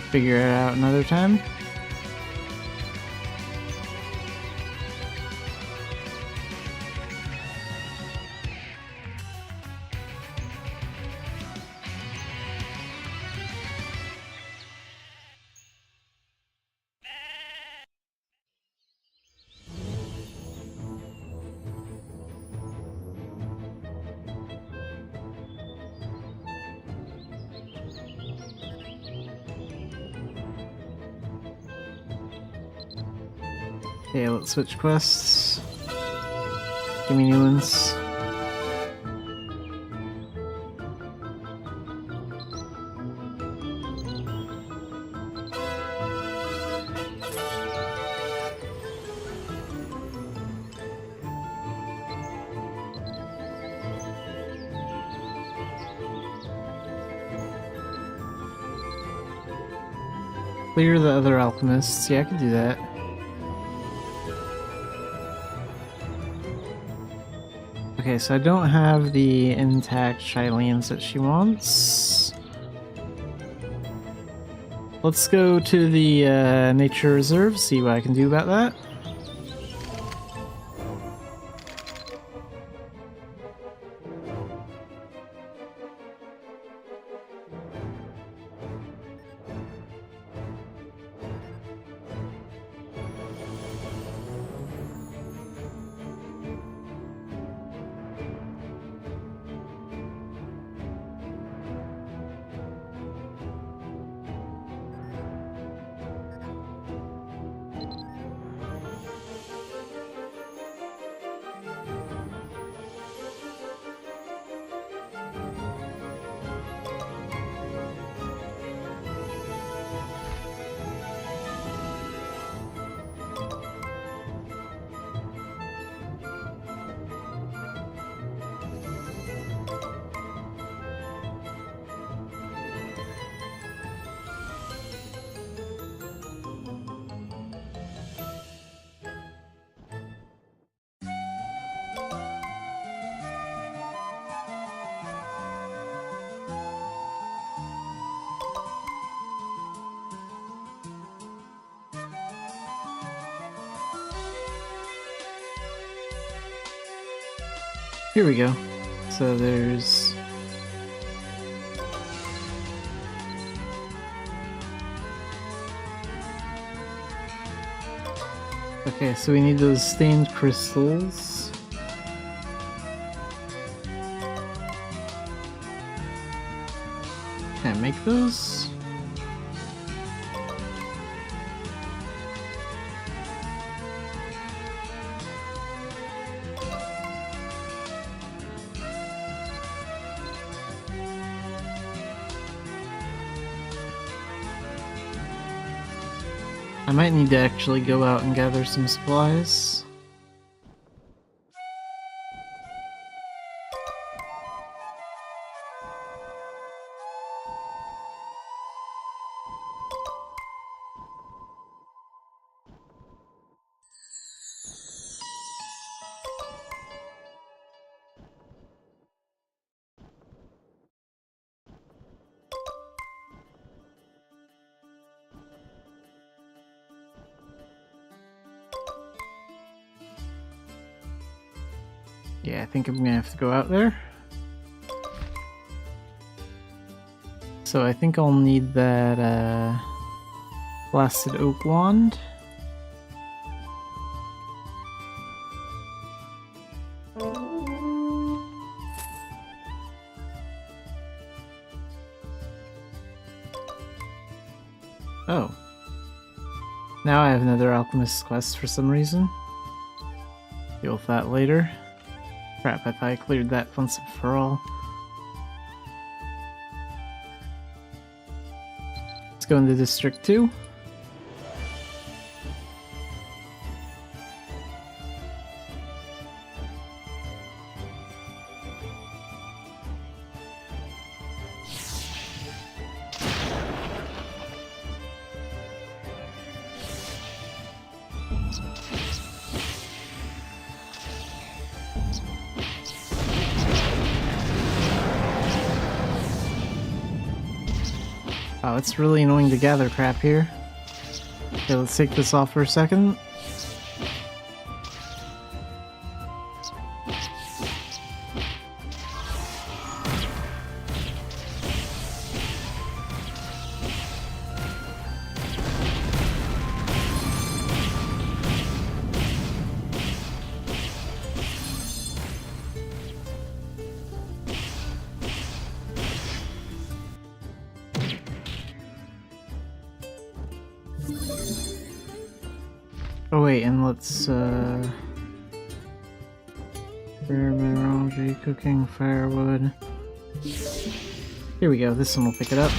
figure it out another time. Okay, let's switch quests. Give me new ones. Clear the other alchemists. Yeah, I can do that. Okay, so I don't have the intact Hylians that she wants. Let's go to the nature reserve, see what I can do about that. Here we go. So there's... Okay, so we need those stained crystals. Can I make those? I might need to actually go out and gather some supplies. Yeah, I think I'm gonna have to go out there. So I think I'll need that blasted oak wand. Oh. Now I have another alchemist's quest for some reason. Deal with that later. Crap, I thought I cleared that once and for all. Let's go into District 2. Wow, it's really annoying to gather crap here. Okay, let's take this off for a second. Oh wait, and let's Mabinogi, cooking, firewood. Here we go, this one will pick it up.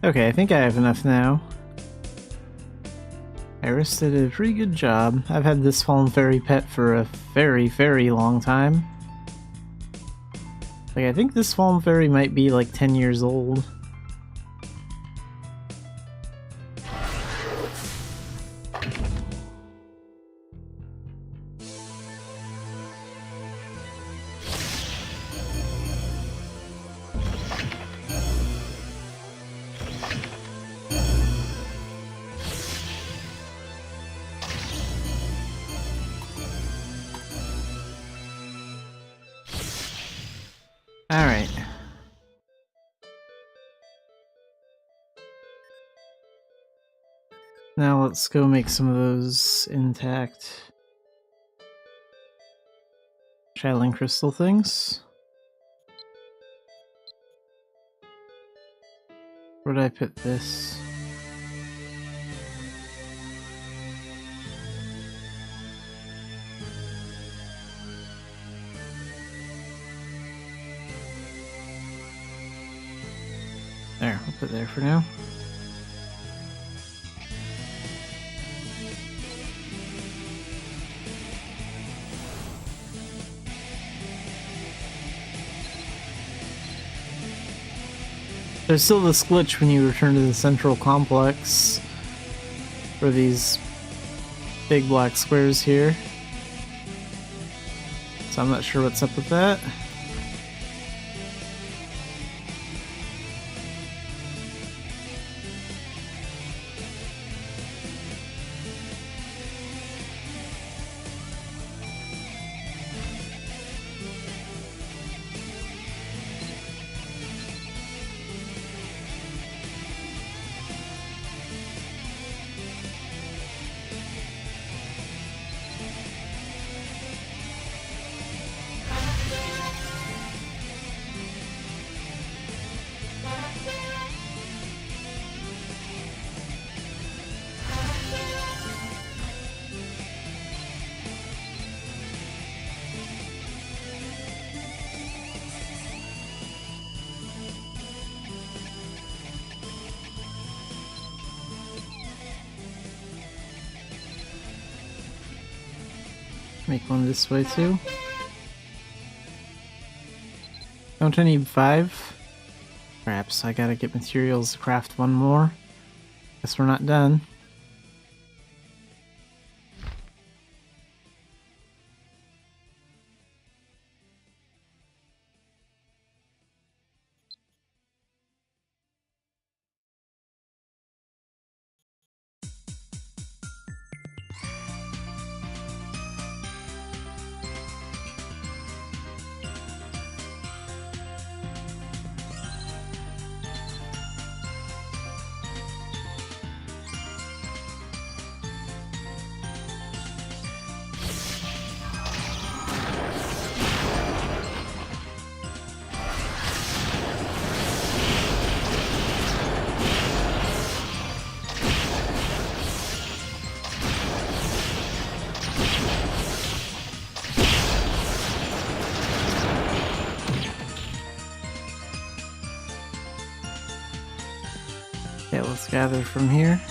Okay, I think I have enough now. Iris did a pretty good job. I've had this fallen fairy pet for a very, very long time. Like, I think this fallen fairy might be like 10 years old. Alright. Now let's go make some of those intact Shiling crystal things. Where did I put this? There, I'll put it there for now. There's still this glitch when you return to the central complex for these big black squares here. So I'm not sure what's up with that. Make one this way too. Don't I need 5? Perhaps I gotta get materials to craft one more. Guess we're not done. Okay, let's gather from here.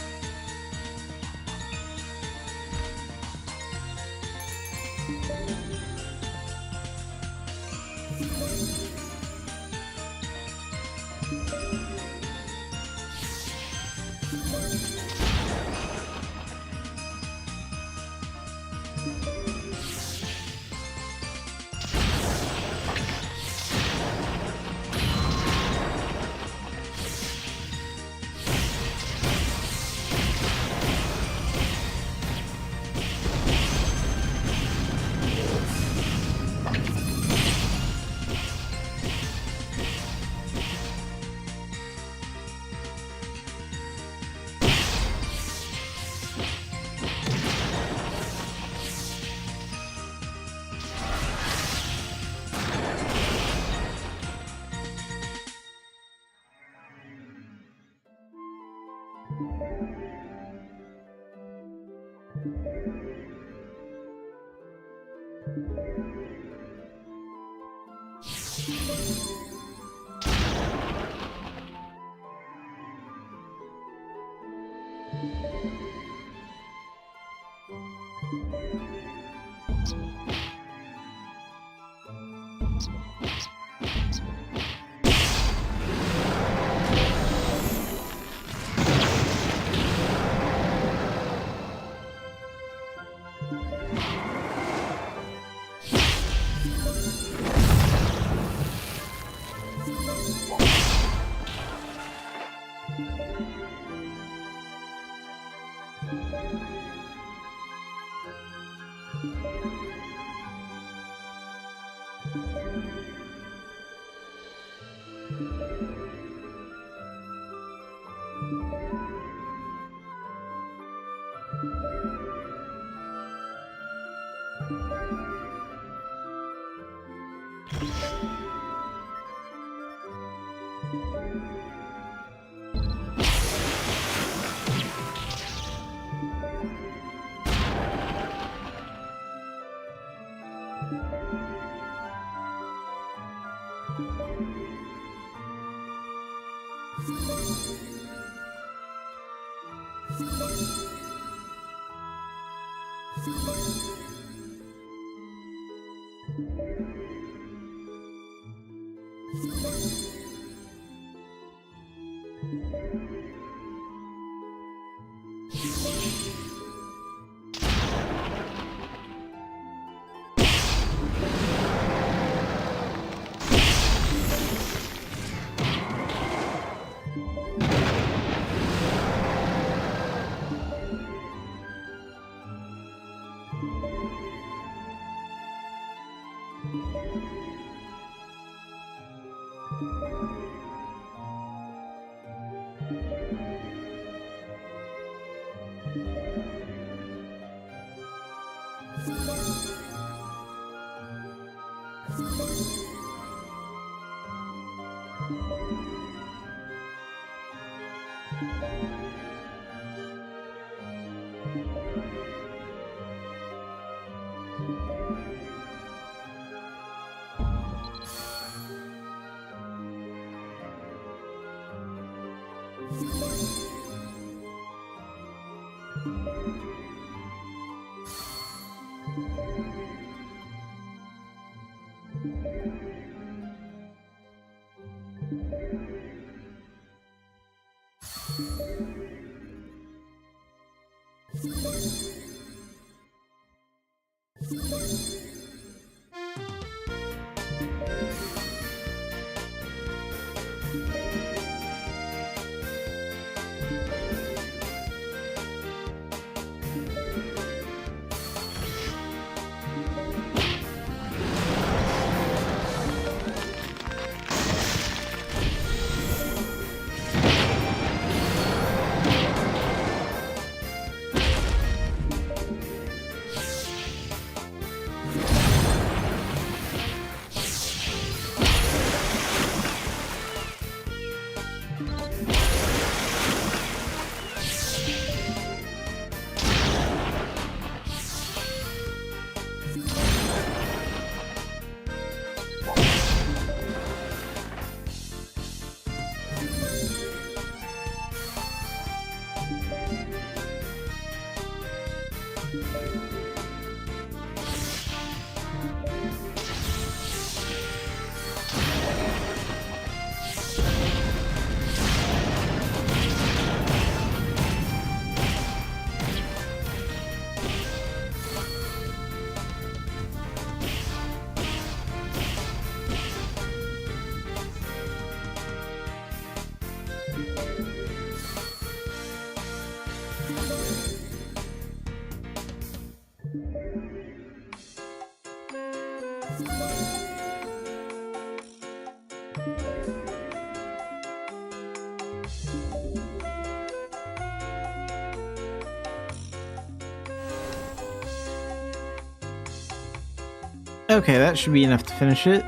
Okay, that should be enough to finish it.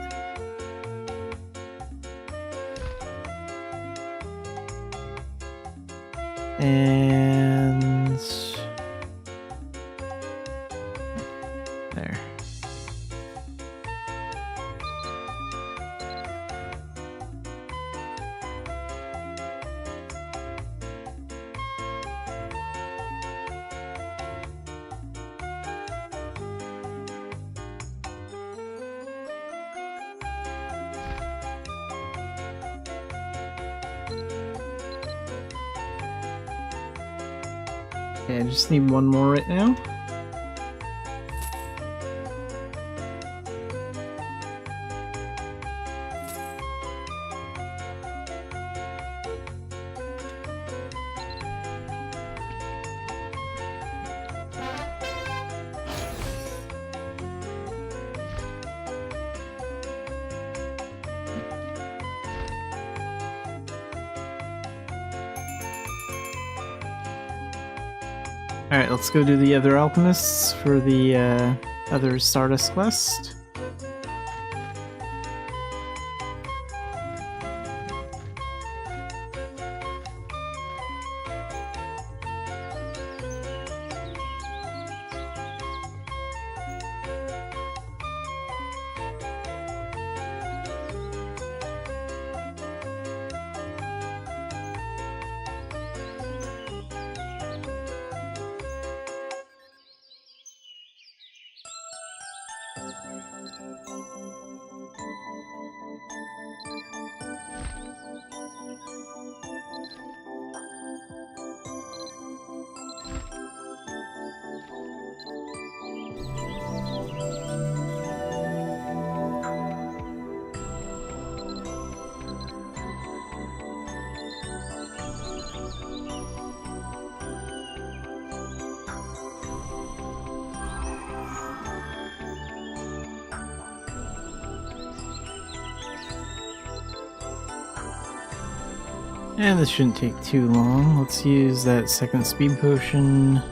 And there. Okay, I just need one more right now. Alright, let's go do the other alchemists for the other Stardust quest. And this shouldn't take too long. Let's use that second speed potion.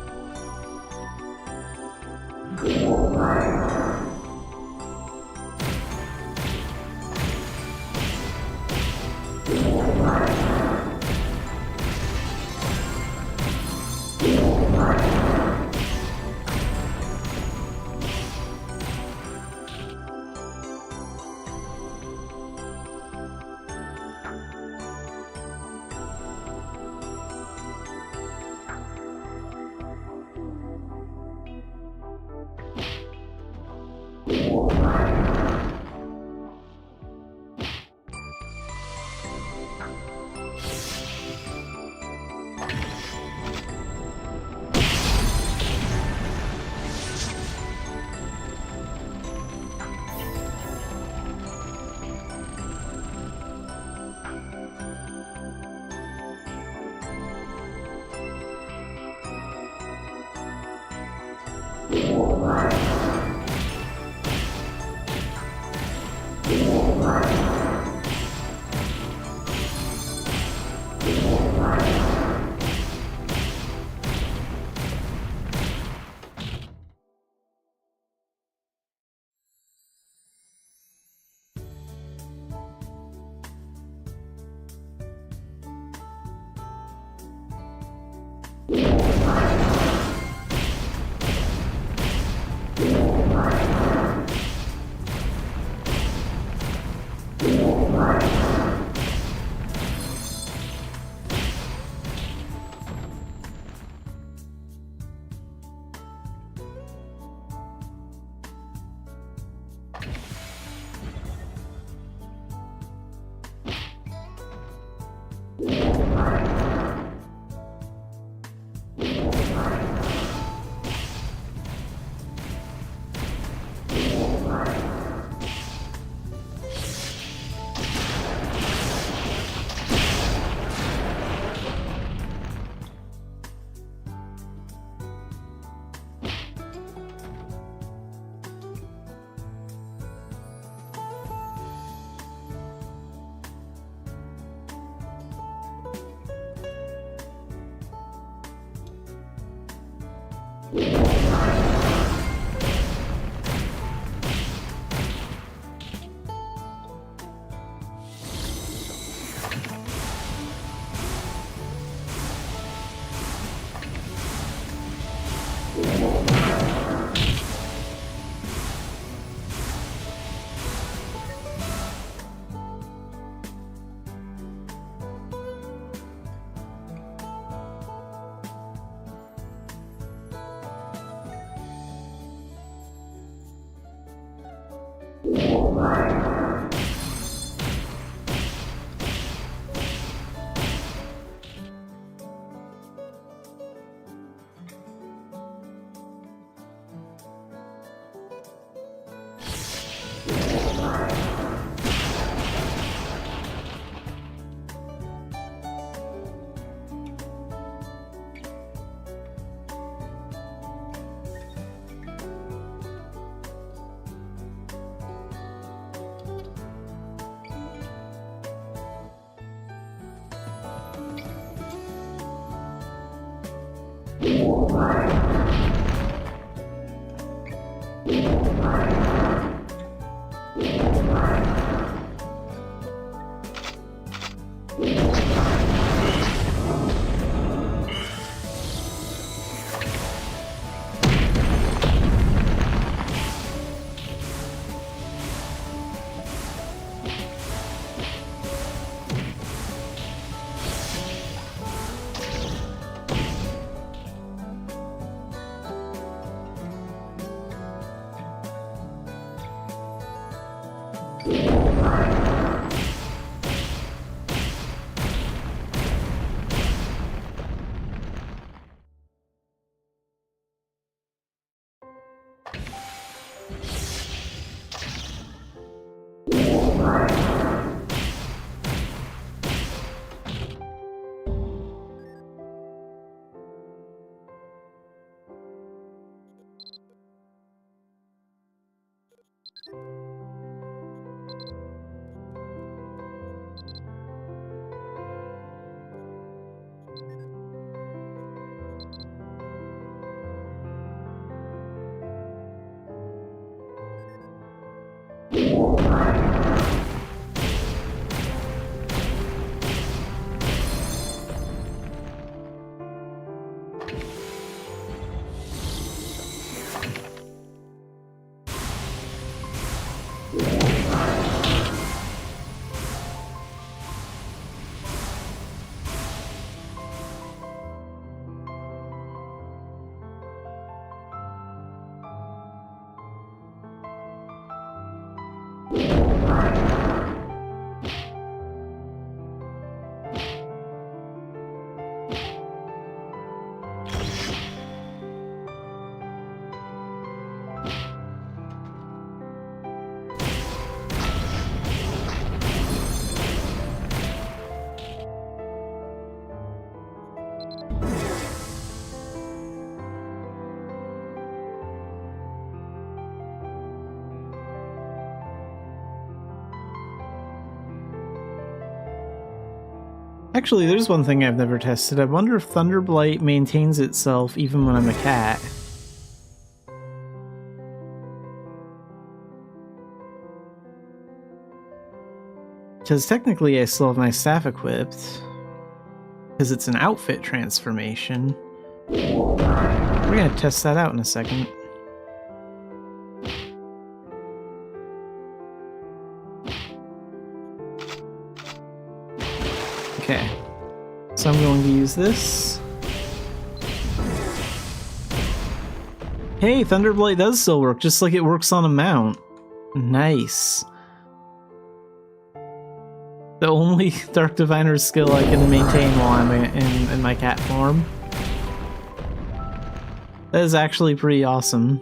Actually, there's one thing I've never tested. I wonder if Thunderblight maintains itself even when I'm a cat. Because technically I still have my staff equipped. Because it's an outfit transformation. We're gonna test that out in a second. Okay, so I'm going to use this. Hey, Thunderblight does still work, just like it works on a mount. Nice. The only Dark Diviner skill I can maintain while I'm in my cat form. That is actually pretty awesome.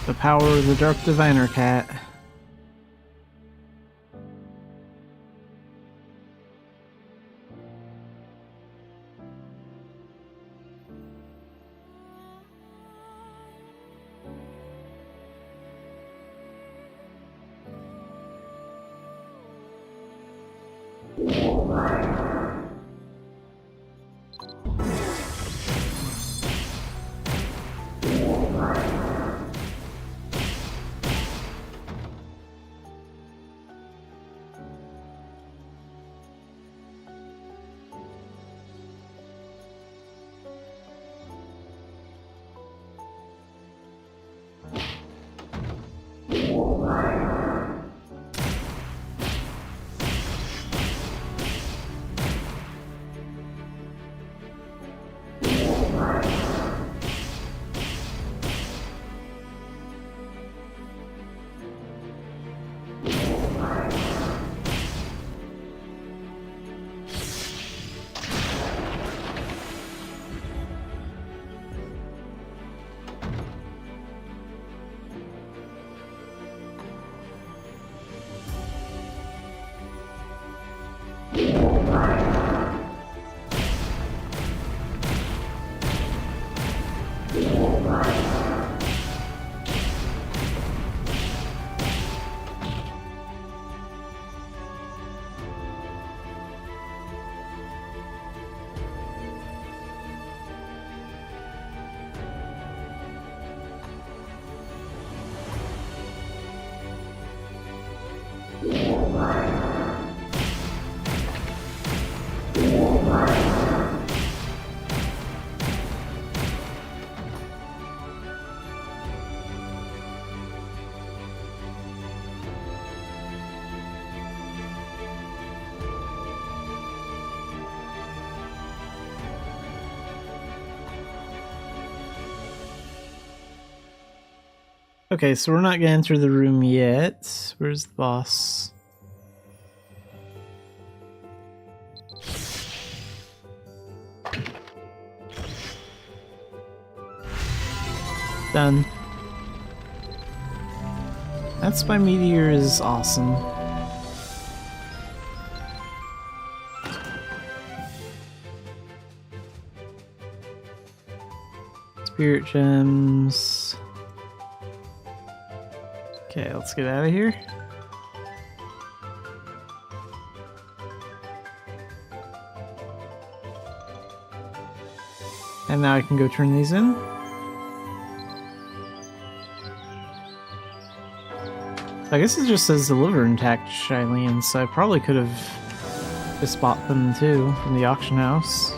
The power of the Dark Diviner cat. Okay, so we're not gonna enter the room yet. Where's the boss? Done. That's why Meteor is awesome. Spirit gems. Okay, let's get out of here. And now I can go turn these in. I guess it just says deliver intact Xylians, so I probably could have just bought them too from the auction house.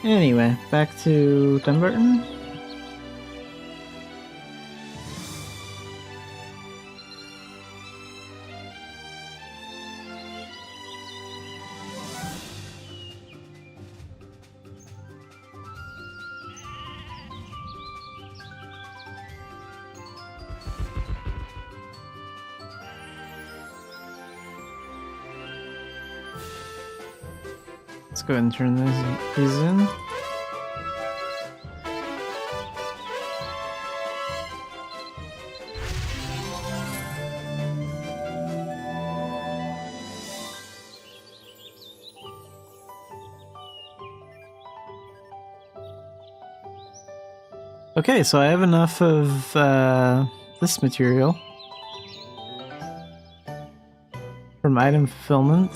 Anyway, back to Dunbarton. Let's go ahead and turn these in. Okay, so I have enough of this material from item fulfillment.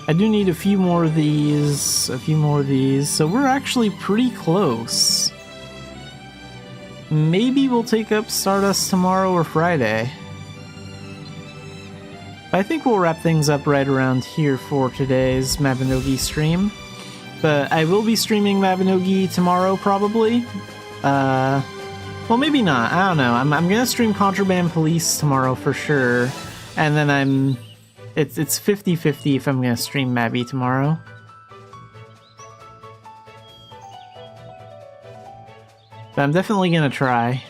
I do need a few more of these, so we're actually pretty close. Maybe we'll take up Stardust tomorrow or Friday. I think we'll wrap things up right around here for today's Mabinogi stream. But I will be streaming Mabinogi tomorrow, probably. Well, maybe not. I don't know. I'm gonna stream Contraband Police tomorrow for sure. And then It's 50-50 if I'm gonna stream Mabby tomorrow. But I'm definitely gonna try.